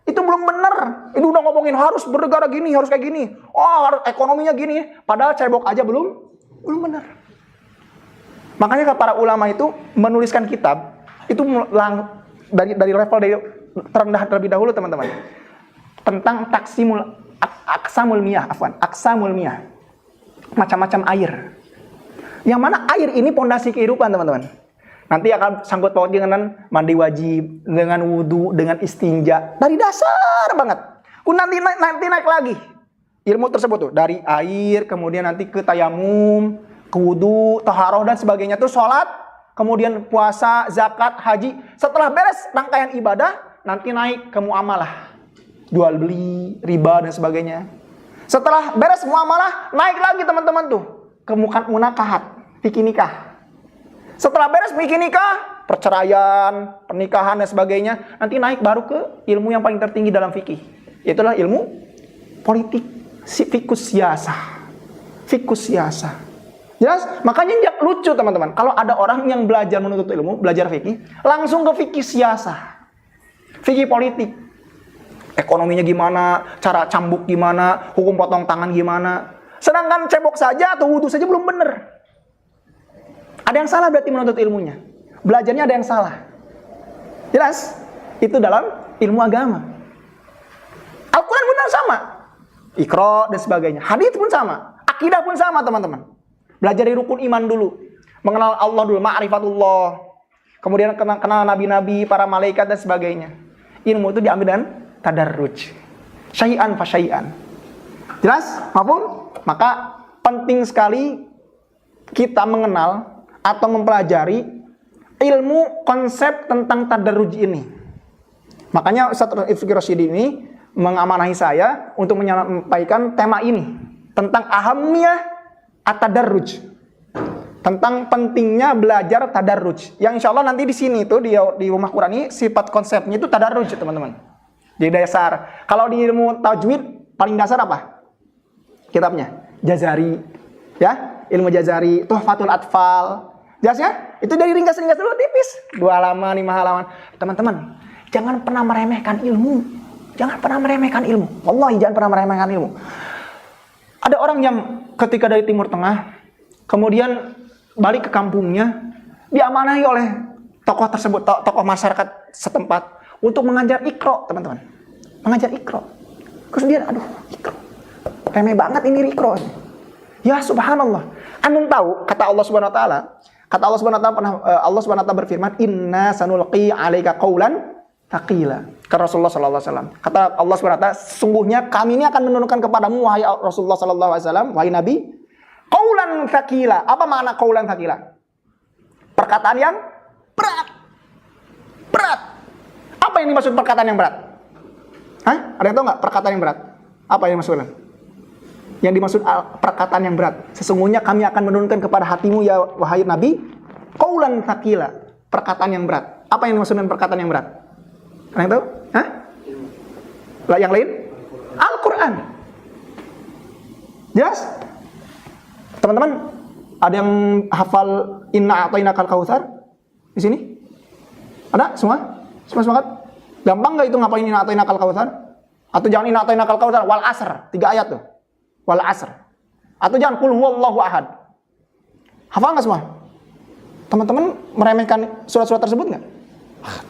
itu belum benar. Itu udah ngomongin harus bernegara gini, harus kayak gini. Oh, harus ekonominya gini. Padahal cebok aja belum benar. Makanya para ulama itu menuliskan kitab itu dari level terendah terlebih dahulu teman-teman. Tentang aksamul miyah. Macam-macam air. Yang mana air ini pondasi kehidupan teman-teman. Nanti akan sangkut pautnya dengan mandi wajib, dengan wudu, dengan istinja. Dari dasar banget. nanti naik lagi ilmu tersebut tuh, dari air, kemudian nanti ke tayamum, ke wudu, taharah dan sebagainya tuh, sholat, kemudian puasa, zakat, haji. Setelah beres rangkaian ibadah, nanti naik ke muamalah, jual beli, riba dan sebagainya. Setelah beres muamalah, naik lagi teman-teman tuh ke munakahat, fikih nikah. Setelah beres fikih nikah, perceraian, pernikahan dan sebagainya, nanti naik baru ke ilmu yang paling tertinggi dalam fikih. Itulah ilmu politik. Fikus siasah. Jelas? Makanya lucu teman-teman. Kalau ada orang yang belajar menuntut ilmu, belajar fikih, langsung ke fikih siasah. Fikih politik. Ekonominya gimana, cara cambuk gimana, hukum potong tangan gimana. Sedangkan cebok saja atau wudu saja belum benar. Ada yang salah berarti menuntut ilmunya. Belajarnya ada yang salah. Jelas? Itu dalam ilmu agama. Al-Quran benar sama. Iqra dan sebagainya. Hadits pun sama. Akidah pun sama teman-teman. Belajar dari rukun iman dulu. Mengenal Allah dulu. Ma'rifatullah. Kemudian kenal nabi-nabi, para malaikat dan sebagainya. Ilmu itu diambil dan tadarruj. Syai'an fa syai'an. Jelas? Maafun? Maka penting sekali kita mengenal atau mempelajari ilmu konsep tentang tadarruj ini. Makanya Ustaz Ifki Rosyidi ini mengamanahi saya untuk menyampaikan tema ini tentang ahamiyah at-tadarruj, tentang pentingnya belajar tadarruj. Yang insya Allah nanti di sini itu di rumah Quran ini sifat konsepnya itu tadarruj teman-teman. Di dasar. Kalau di ilmu tajwid paling dasar apa? Kitabnya Jazari, ya, ilmu Jazari, Tuhfatul Atfal. Jelas ya? Itu dari ringkas-ringkas dulu tipis, 2 halaman, 5 halaman. Teman-teman, jangan pernah meremehkan ilmu. Jangan pernah meremehkan ilmu. Wallahi jangan pernah meremehkan ilmu. Ada orang yang ketika dari Timur Tengah, kemudian balik ke kampungnya, diamanahi oleh tokoh tersebut, tokoh masyarakat setempat, untuk mengajar Iqra, teman-teman. Mengajar Iqra. Terus dia, aduh, Iqra. Remeh banget ini Iqra. Ya subhanallah. Antum tahu, kata Allah Subhanahu wa taala, Allah Subhanahu wa taala berfirman, "Inna sanulqi 'alaika qaulan thaqila." Kata Rasulullah sallallahu alaihi wasallam. Kata Allah Subhanahu wa taala, sungguhnya kami ini akan menurunkan kepadamu wahai Rasulullah sallallahu alaihi wasallam, wahai Nabi, qaulan thaqila. Apa makna qaulan thaqila? Perkataan yang berat. Berat. Apa yang dimaksud perkataan yang berat? Hah? Ada yang tahu nggak perkataan yang berat? Apa yang maksudnya? Yang dimaksud perkataan yang berat. Sesungguhnya kami akan menurunkan kepada hatimu ya wahai Nabi, qaulan thaqila. Perkataan yang berat. Apa yang dimaksud dengan perkataan yang berat? Ada yang tahu? Hah? Lah yang lain? Al-Quran. Jelas? Teman-teman, ada yang hafal Inna a'tainakal kautsar di sini? Ada? Semua? Semua semangat? Gampang nggak itu ngapain Inna a'tainakal kautsar? Atau jangan Inna a'tainakal kautsar, wal asr, 3 ayat tuh. Wal asr. Atau jangan qul huwallahu ahad. Hafal nggak semua? Teman-teman meremehkan surat-surat tersebut nggak?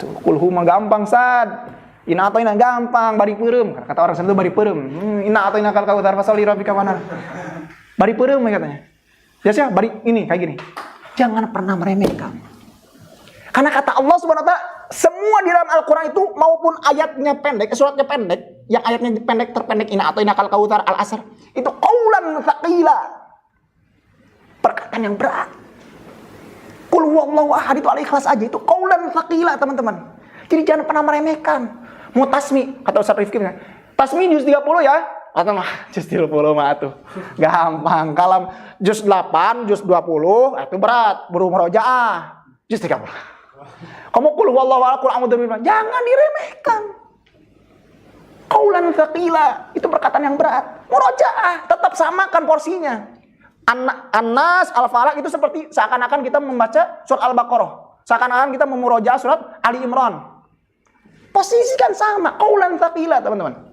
Tuh, kulhu mah gampang sad. Inna atoina gampang, bari peureum. Kata orang sana itu bari peureum. Inna atoina kal kautsar fasali rabbika wanar. Bari peureum katanya. Biasa bari ini kayak gini. Jangan pernah meremehkan. Karena kata Allah Subhanahu wa taala, semua di dalam Al-Qur'an itu maupun ayatnya pendek, suratnya pendek, yang ayatnya pendek terpendek inna atoina kal kautsar al-asr, itu qaulan tsaqila. Perkataan yang berat. Qul huwallahu ahad itu al-ikhlas aja itu qaulan tsaqila teman-teman. Jadi jangan pernah meremehkan. Mau tasmi, kata Ustaz Rifki, tasmi juz 30 ya. Atau mah juz 30 mah tuh. Gampang. Kalau juz 8, juz 20 itu berat, buru murojaah. Juz 30. Kamu qul huwallahu ahad, qul a'udzu birabbil falaq. Jangan diremehkan. Qaulan tsaqila, itu perkataan yang berat. Murojaah, tetap samakan porsinya. An-Nas, Al-Falaq itu seperti seakan-akan kita membaca surat Al-Baqarah. Seakan-akan kita memurojaah surat Ali Imran. Posisikan sama, qaulan tsaqila teman-teman.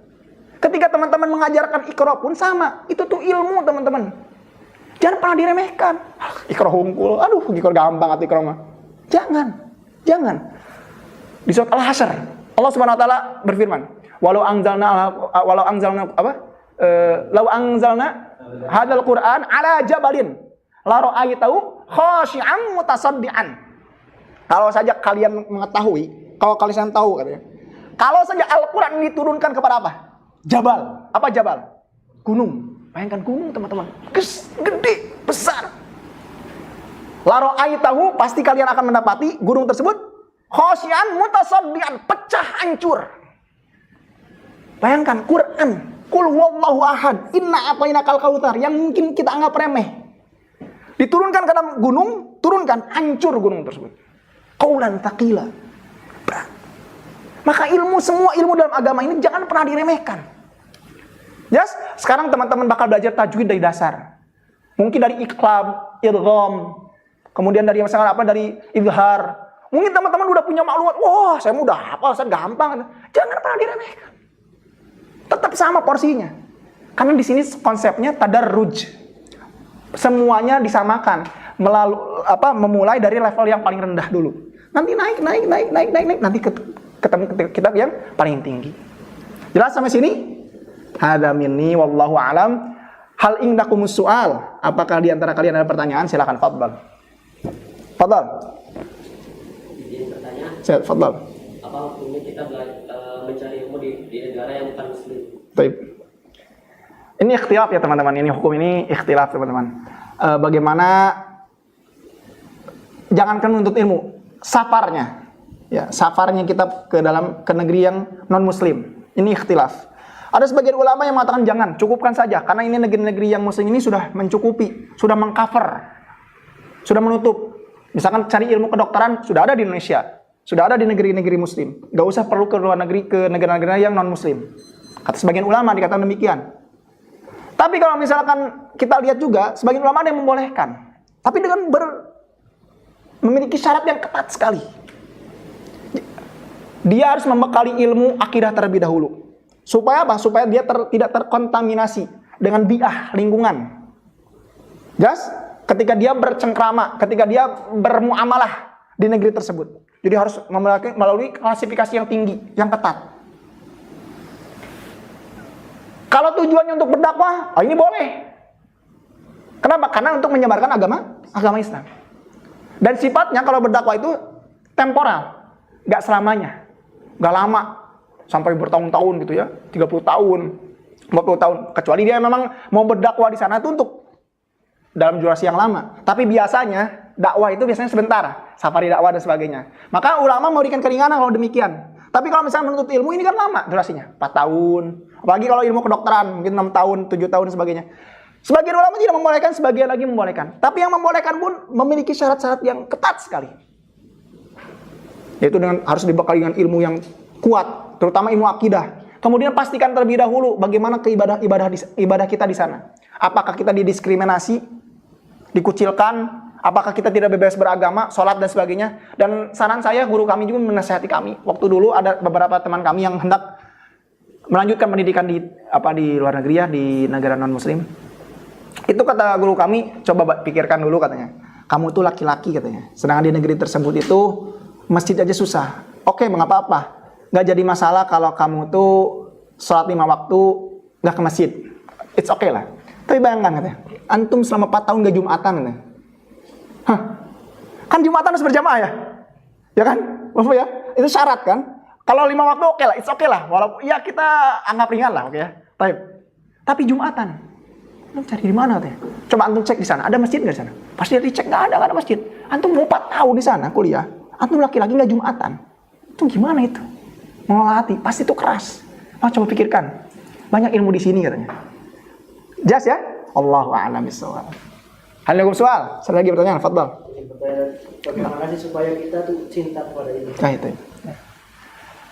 Ketika teman-teman mengajarkan Iqra pun sama. Itu tuh ilmu teman-teman. Jangan pernah diremehkan. Iqra hungkul, aduh Iqra gampang atau Iqra mah. Jangan. Di surat Al-Hasyr, Allah Subhanahu wa taala berfirman, "Walau anzalna law anzalna hadzal Qur'an ala jabalin la ra'aitahu khashi'an mutasaddian." Kalau saja kalian mengetahui, kalau kalian tahu katanya. Kalau saja Al-Qur'an diturunkan kepada apa? Jabal. Apa jabal? Gunung. Bayangkan gunung, teman-teman. Gede, besar. La ra'aitahu, pasti kalian akan mendapati gunung tersebut khasyian mutasaddian, pecah hancur. Bayangkan Quran, qul huwallahu ahad, inna a'tainakal kautsar, yang mungkin kita anggap remeh. Diturunkan ke dalam gunung, turunkan, hancur gunung tersebut. Qaulan tsaqila. Berat. Maka semua ilmu dalam agama ini jangan pernah diremehkan. Yes, sekarang teman-teman bakal belajar tajwid dari dasar. Mungkin dari iqlab, idgham, kemudian dari dari izhar. Mungkin teman-teman udah punya maklumat, wah saya udah hafal, saya gampang. Jangan pernah diremehkan. Tetap sama porsinya. Karena di sini konsepnya tadarruj. Semuanya disamakan, memulai dari level yang paling rendah dulu. Nanti naik, nanti ketemu kitab yang paling tinggi. Jelas sampai sini? Hada minni wallahu alam. Hal indakumus su'al. Apakah di antara kalian ada pertanyaan? Silakan, fadhal. Fadhal. Izin bertanya. Fadhal. Apa hukumnya kita mencari ilmu di negara yang bukan muslim? Baik. Ini ikhtilaf ya teman-teman. Ini hukum ini ikhtilaf teman-teman. Bagaimana jangankan menuntut ilmu, safarnya. Ya, safarnya kita ke negeri yang non muslim. Ini ikhtilaf. Ada sebagian ulama yang mengatakan jangan, cukupkan saja karena ini negeri-negeri yang muslim ini sudah mencukupi, sudah mengcover, sudah menutup. Misalkan cari ilmu kedokteran sudah ada di Indonesia, sudah ada di negeri-negeri muslim. Gak usah perlu ke luar negeri, ke negara-negara yang non muslim. Kata sebagian ulama dikatakan demikian. Tapi kalau misalkan kita lihat juga sebagian ulama ada yang membolehkan, tapi dengan memiliki syarat yang ketat sekali. Dia harus membekali ilmu akidah terlebih dahulu. Supaya apa? Supaya dia tidak terkontaminasi dengan bi'ah lingkungan. Jelas? Ketika dia bercengkrama, ketika dia bermuamalah di negeri tersebut. Jadi harus melalui klasifikasi yang tinggi, yang ketat. Kalau tujuannya untuk berdakwah, ini boleh. Kenapa? Karena untuk menyebarkan agama Islam. Dan sifatnya kalau berdakwah itu temporal, nggak selamanya, nggak lama. Sampai bertahun-tahun gitu ya, 30 tahun, 40 tahun. Kecuali dia memang mau berdakwah di sana itu untuk dalam durasi yang lama. Tapi biasanya dakwah itu biasanya sebentar, safari dakwah dan sebagainya. Maka ulama memberikan keringanan kalau demikian. Tapi kalau misalnya menuntut ilmu ini kan lama durasinya, 4 tahun. Apalagi kalau ilmu kedokteran mungkin 6 tahun, 7 tahun dan sebagainya. Sebagian ulama tidak membolehkan, sebagian lagi membolehkan. Tapi yang membolehkan pun memiliki syarat-syarat yang ketat sekali. Yaitu harus dibekali dengan ilmu yang kuat, terutama ilmu akidah. Kemudian pastikan terlebih dahulu bagaimana ibadah kita di sana. Apakah kita didiskriminasi, dikucilkan, apakah kita tidak bebas beragama, sholat dan sebagainya. Dan saran saya, guru kami juga menasihati kami. Waktu dulu ada beberapa teman kami yang hendak melanjutkan pendidikan di luar negeri ya, di negara non muslim. Itu kata guru kami, coba pikirkan dulu katanya. Kamu tuh laki-laki katanya. Sedangkan di negeri tersebut itu masjid aja susah. Oke, mengapa apa? Nggak jadi masalah kalau kamu tuh sholat 5 waktu nggak ke masjid. It's okay lah. Tapi bayangkan katanya, antum selama 4 tahun nggak Jumatan katanya. Hah? Kan Jumatan harus berjamaah ya? Ya kan? Bapak ya? Itu syarat kan? Kalau 5 waktu oke lah, it's okay lah. Walaupun ya kita anggap ringan lah, oke ya. Tapi Jumatan, antum cari di mana katanya? Coba antum cek di sana, ada masjid nggak di sana? Pasti dicek nggak ada masjid. Antum mau 4 tahun di sana kuliah, antum laki-laki nggak Jumatan. Itu gimana itu? Mengolah hati, pasti itu keras. Coba pikirkan. Banyak ilmu di sini katanya. Jelas ya? Allahu a'lam bishawab. Ada soal? Saya lagi pertanyaan, fadhal. Bagaimana sih supaya kita tuh cinta kepada ilmu? Nah itu.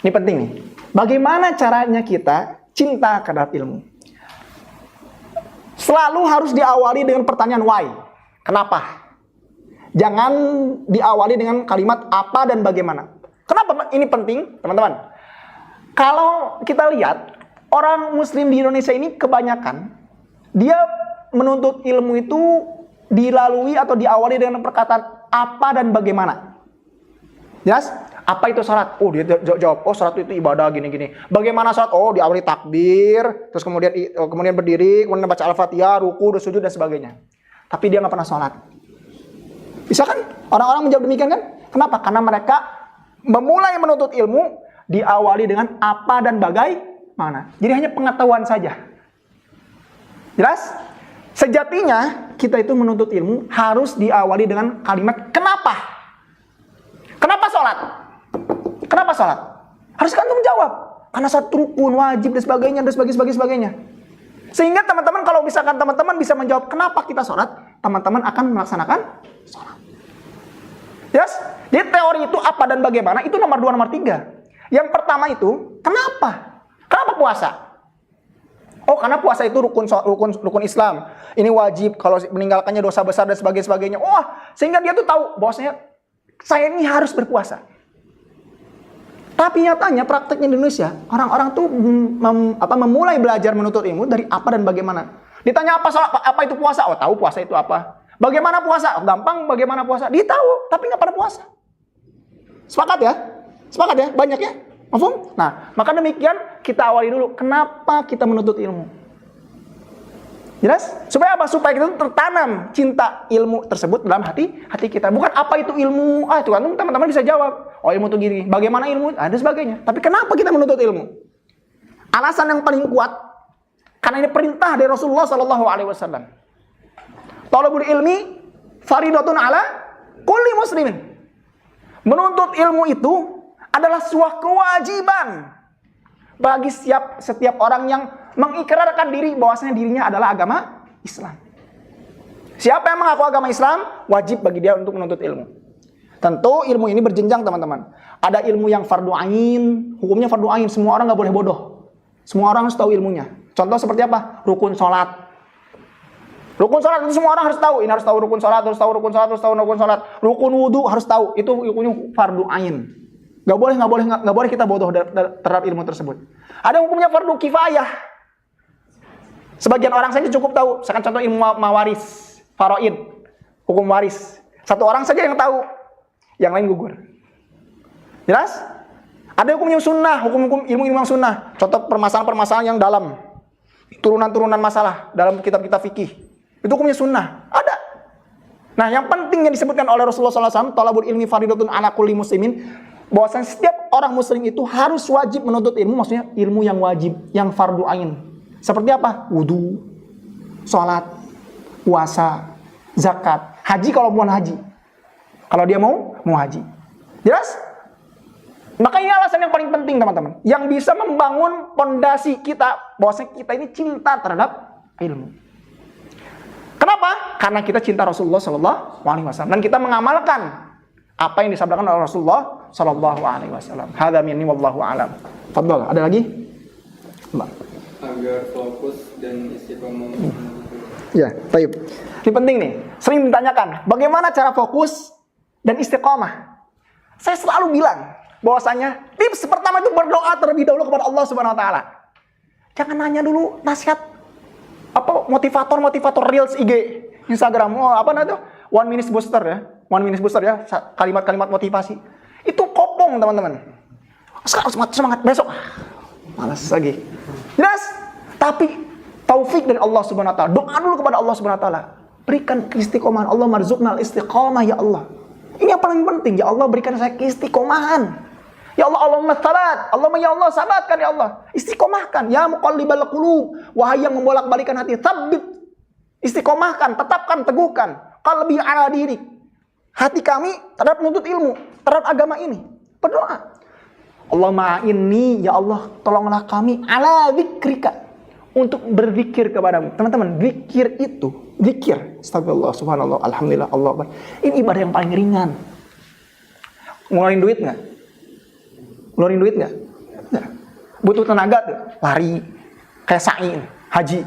Ini penting nih. Bagaimana caranya kita cinta terhadap ilmu? Selalu harus diawali dengan pertanyaan why. Kenapa? Jangan diawali dengan kalimat apa dan bagaimana. Kenapa ini penting, teman-teman? Kalau kita lihat, orang muslim di Indonesia ini kebanyakan, dia menuntut ilmu itu dilalui atau diawali dengan perkataan apa dan bagaimana. Jelas? Apa itu salat? Oh, dia jawab, oh salat itu ibadah gini-gini. Bagaimana salat? Oh, diawali takbir, terus kemudian berdiri, kemudian baca Al-Fatihah, ruku, sujud dan sebagainya. Tapi dia nggak pernah salat. Bisa kan? Orang-orang menjawab demikian kan? Kenapa? Karena mereka memulai menuntut ilmu diawali dengan apa dan mana. Jadi hanya pengetahuan saja. Jelas? Sejatinya kita itu menuntut ilmu harus diawali dengan kalimat kenapa? Kenapa sholat? Kenapa sholat? Harus kan menjawab. Karena satu rukun, wajib dan sebagainya dan sebagainya. Sehingga teman-teman kalau misalkan teman-teman bisa menjawab kenapa kita sholat, teman-teman akan melaksanakan sholat. Yes? Jadi teori itu apa dan bagaimana itu nomor 2, nomor 3. Yang pertama itu kenapa? Kenapa puasa? Oh, karena puasa itu rukun Islam. Ini wajib, kalau meninggalkannya dosa besar dan sebagainya. Oh, sehingga dia tuh tahu bahwasanya saya ini harus berpuasa. Tapi nyatanya prakteknya di Indonesia, orang-orang tuh memulai belajar menuntut ilmu dari apa dan bagaimana. Ditanya apa itu puasa? Oh, tahu puasa itu apa. Bagaimana puasa? Oh, gampang bagaimana puasa. Dia tahu, tapi nggak pada puasa. Sepakat ya? Sepakat ya? Banyak ya? Mafhum? Nah, maka demikian kita awali dulu. Kenapa kita menuntut ilmu? Jelas? Supaya apa? Supaya kita tertanam cinta ilmu tersebut dalam hati kita. Bukan apa itu ilmu. Itu kan teman-teman bisa jawab. Oh, ilmu itu gini. Bagaimana ilmu? Ada sebagainya. Tapi kenapa kita menuntut ilmu? Alasan yang paling kuat karena ini perintah dari Rasulullah SAW. Talabul ilmi faridatun ala kulli muslimin. Menuntut ilmu itu adalah sebuah kewajiban bagi setiap orang yang mengikrarkan diri bahwasanya dirinya adalah agama Islam. Siapa yang mengaku agama Islam, wajib bagi dia untuk menuntut ilmu. Tentu ilmu ini berjenjang, teman-teman. Ada ilmu yang fardu ain, hukumnya fardu ain, semua orang nggak boleh bodoh. Semua orang harus tahu ilmunya. Contoh seperti apa? Rukun sholat. Rukun sholat itu semua orang harus tahu. Ini harus tahu rukun sholat, harus tahu rukun sholat, harus tahu rukun sholat. Rukun wudu harus tahu. Itu hukumnya fardu ain. Gak boleh kita bodoh terhadap ilmu tersebut. Ada hukumnya fardu kifayah. Sebagian orang saja cukup tahu. Misalkan contoh ilmu mawaris, faraid, hukum waris. Satu orang saja yang tahu, yang lain gugur. Jelas? Ada hukumnya sunnah, hukum ilmu yang sunnah. Contoh permasalahan-permasalahan yang dalam, turunan-turunan masalah dalam kitab-kitab fikih. Itu hukumnya sunnah. Ada. Nah, yang penting yang disebutkan oleh Rasulullah SAW, talabul ilmi faridatun ala kulli muslimin. Bahwasanya setiap orang muslim itu harus wajib menuntut ilmu, maksudnya ilmu yang wajib, yang fardu ain. Seperti apa? Wudu, sholat, puasa, zakat, haji kalau bukan haji. Kalau dia mau haji. Jelas? Maka ini alasan yang paling penting, teman-teman. Yang bisa membangun pondasi kita, bahwasanya kita ini cinta terhadap ilmu. Kenapa? Karena kita cinta Rasulullah SAW dan kita mengamalkan apa yang disabdakan oleh Rasulullah SAW. Hadza minni wallahu a'lam. Fadhol, ada lagi? Mbak. Agar fokus dan istiqomah. Ya, baik. Ini penting nih. Sering ditanyakan, bagaimana cara fokus dan istiqomah? Saya selalu bilang bahwasanya tips pertama itu berdoa terlebih dahulu kepada Allah Subhanahu wa taala. Jangan nanya dulu nasihat motivator reels IG, Instagram. Apa namanya? One minute booster ya. Kalimat-kalimat motivasi. Itu kopong, teman-teman. Sekarang semangat besok. Malas lagi. Jelas? Tapi taufik dari Allah Subhanahu wa taala. Doa dulu kepada Allah Subhanahu wa taala. Berikan keistiqomahan. Allah marzuqnal istiqomah ya Allah. Ini yang paling penting. Ya Allah, berikan saya keistiqomahan. Ya Allah, Allahumma tsabat. Allahumma ya Allah, sabatkan ya Allah. Istiqomahkan. Ya muqallibal qulub. Wahai yang membolak-balikan hati, tsabbit. Istiqomahkan, tetapkan, teguhkan. Qalbi ala dinik. Hati kami terhadap menuntut ilmu, terhadap agama ini. Berdoa. Allahumma inni, ya Allah, tolonglah kami ala dzikrika, untuk berzikir kepadamu. Teman-teman, zikir itu, zikir, astagfirullah, subhanallah, alhamdulillah, Allah akbar. Ini ibadah yang paling ringan. Ngeluarin duit nggak? Ngeluarin duit nggak? Nggak. Butuh tenaga tuh, lari, kayak sa'i, haji.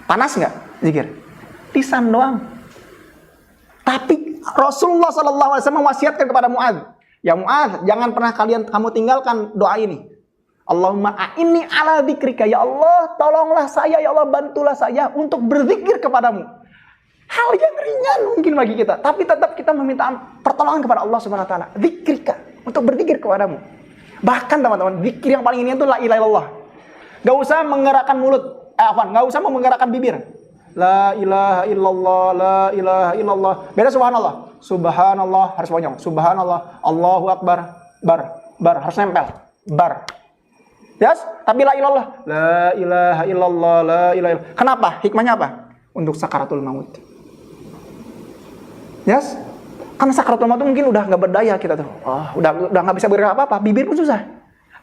Panas nggak zikir? Lisan doang. Tapi Rasulullah SAW mewasiatkan kepada Mu'adz, ya Mu'adz, jangan pernah kamu tinggalkan doa ini. Allahumma a'inni ala dzikrika, ya Allah, tolonglah saya, ya Allah, bantulah saya untuk berzikir kepadamu. Hal yang ringan mungkin bagi kita, tapi tetap kita meminta pertolongan kepada Allah Subhanahu wa taala. Dzikrika, untuk berzikir kepadamu. Bahkan teman-teman, zikir yang paling ini itu la ilaha illallah. Gak usah menggerakkan mulut, gak usah menggerakkan bibir. La ilaha illallah, la ilaha illallah. Beda subhanallah. Subhanallah harus panjang. Subhanallah, Allahu akbar, bar harus nempel. Bar. Yes? Tapi la ilallah, la ilaha illallah, la ilaha illallah. Kenapa? Hikmahnya apa? Untuk sakaratul maut. Yes? Karena sakaratul maut mungkin udah nggak berdaya kita tuh. Oh, udah nggak bisa bergerak apa-apa, bibir pun susah.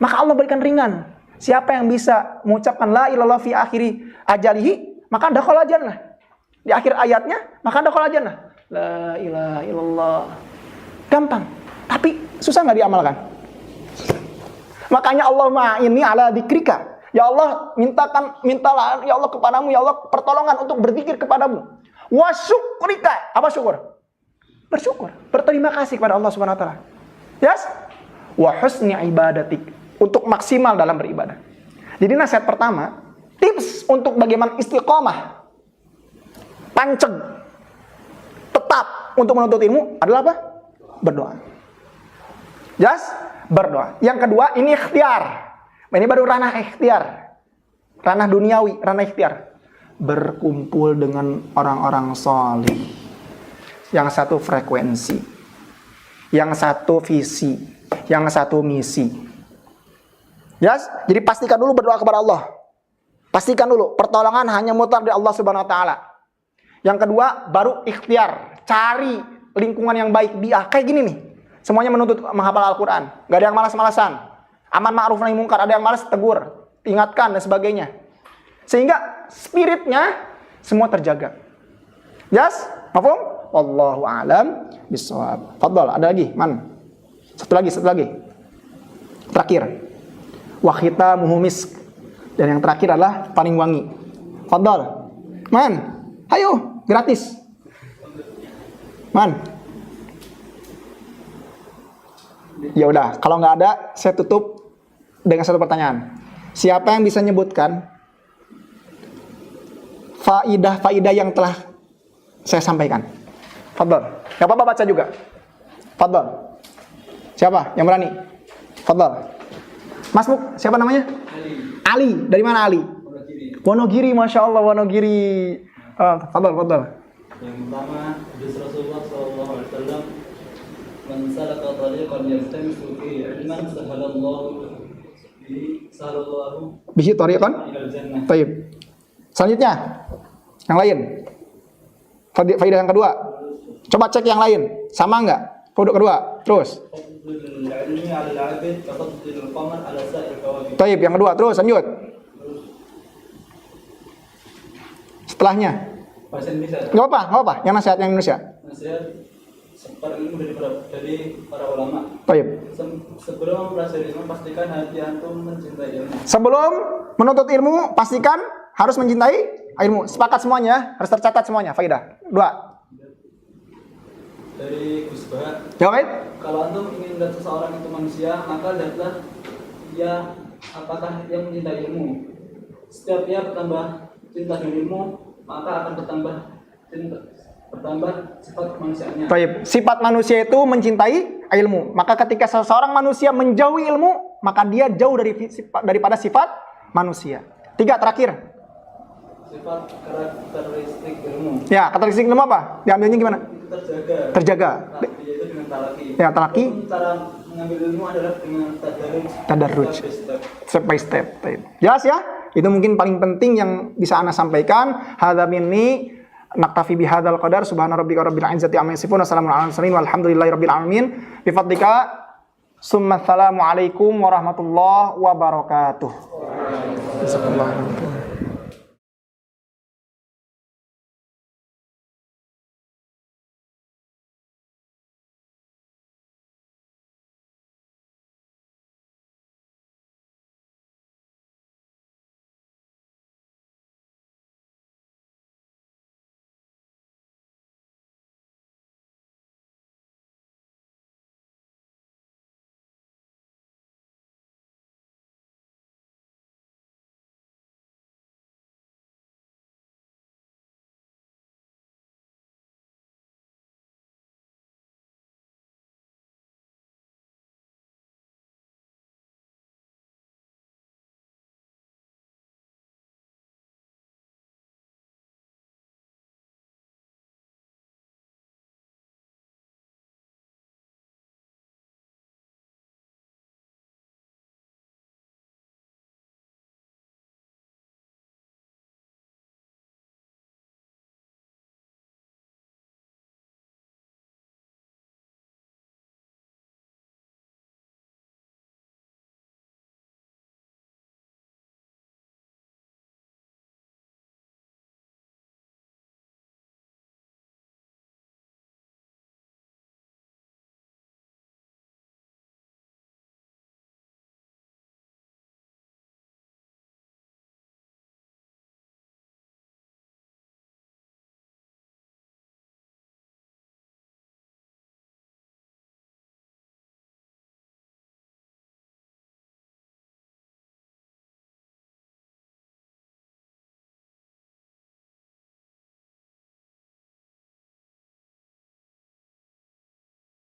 Maka Allah berikan ringan. Siapa yang bisa mengucapkan la ilallah fi akhiri ajalihi, maka dakhala jannah. Di akhir ayatnya, maka dakhala jannah. La ilaha illallah. Gampang. Tapi susah nggak diamalkan? Makanya Allah ini ala dzikrika. Ya Allah, mintalah ya Allah kepadamu, ya Allah pertolongan untuk berzikir kepadamu. Wa syukrika. Apa syukur? Bersyukur, berterima kasih kepada Allah Subhanahu wa taala. Yes? Wa husni ibadatik, untuk maksimal dalam beribadah. Jadi nasihat pertama, tips untuk bagaimana istiqomah, panceg, tetap untuk menuntut ilmu adalah apa? Berdoa. Yes? Berdoa. Yang kedua, ini ikhtiar. Ini baru ranah ikhtiar. Ranah duniawi, ranah ikhtiar. Berkumpul dengan orang-orang soleh. Yang satu frekuensi. Yang satu visi. Yang satu misi. Yes? Jadi pastikan dulu berdoa kepada Allah. Pastikan dulu, pertolongan hanya mutlak dari Allah Subhanahu wa taala. Yang kedua, baru ikhtiar. Cari lingkungan yang baik, biah. Kayak gini nih. Semuanya menuntut menghafal Al-Quran. Gak ada yang malas-malasan. Aman ma'ruf nahi mungkar. Ada yang malas, tegur, ingatkan dan sebagainya. Sehingga spiritnya semua terjaga. Yes? Mafhum? Wallahu a'lam bishawab. Fadhal, ada lagi? Man? Satu lagi. Terakhir. Wa khitamuhu misk. Dan yang terakhir adalah paling wangi. Fadhal. Man? Ayo, gratis. Man? Ya udah, kalau nggak ada, saya tutup dengan satu pertanyaan. Siapa yang bisa menyebutkan faidah yang telah saya sampaikan? Fadhal. Nggak apa-apa baca juga. Fadhal. Siapa yang berani? Fadhal. Mas Muk, siapa namanya? Ali. Dari mana Ali? Wonogiri, Masya Allah, Wonogiri. Fadhal. Yang pertama, hadis Rasulullah SAW, man salaka tariqan yaltamisu fihi ilman sahalallahu Bihi tariqan? ilal jannah. Baik. Selanjutnya, yang lain. Faidah yang kedua. Coba cek yang lain. Sama nggak? Faidah kedua. Terus. Fadlul ilmi 'ala al-'abid ka fadlil qamar 'ala sa'il kawakib. Baik, yang kedua. Terus, lanjut. Setelahnya. Bahasa Indonesia. Nggak apa. Yang nasihat yang Indonesia. Nasihat seperti ilmu dari para ulama. Baik. Sebelum mempelajari ilmu, pastikan hati antum mencintai ilmu. Sebelum menuntut ilmu, pastikan harus mencintai ilmu. Sepakat semuanya, harus tercatat semuanya. Faidah. 2. Dari Gus Bah, Jawab. kalau antum ingin melihat seseorang itu manusia, maka lihatlah dia apakah dia mencintai ilmu. Setiap dia bertambah cinta dengan ilmu, maka akan bertambah sifat kemanusiaannya. Baik. Sifat manusia itu mencintai ilmu. Maka ketika seseorang manusia menjauhi ilmu, maka dia jauh daripada sifat manusia. 3 terakhir. Sifat karakteristik ilmu. Ya, karakteristik ilmu apa? Diambilnya gimana? Terjaga. Yaitu dengan talaki. Ya, talaki. Cara mengambil ilmu adalah dengan Tadarruj. Step by step. Baik. Jelas ya? Itu mungkin paling penting yang bisa Ana sampaikan. Hadza minni. Naktafi bihadzal qadar. Subhana rabbika rabbil izzati amma yasifun. Wassalamu ala mursalin walhamdulillahi rabbil alamin. Bi fadlika summa assalamu alaikum warahmatullahi wabarakatuh.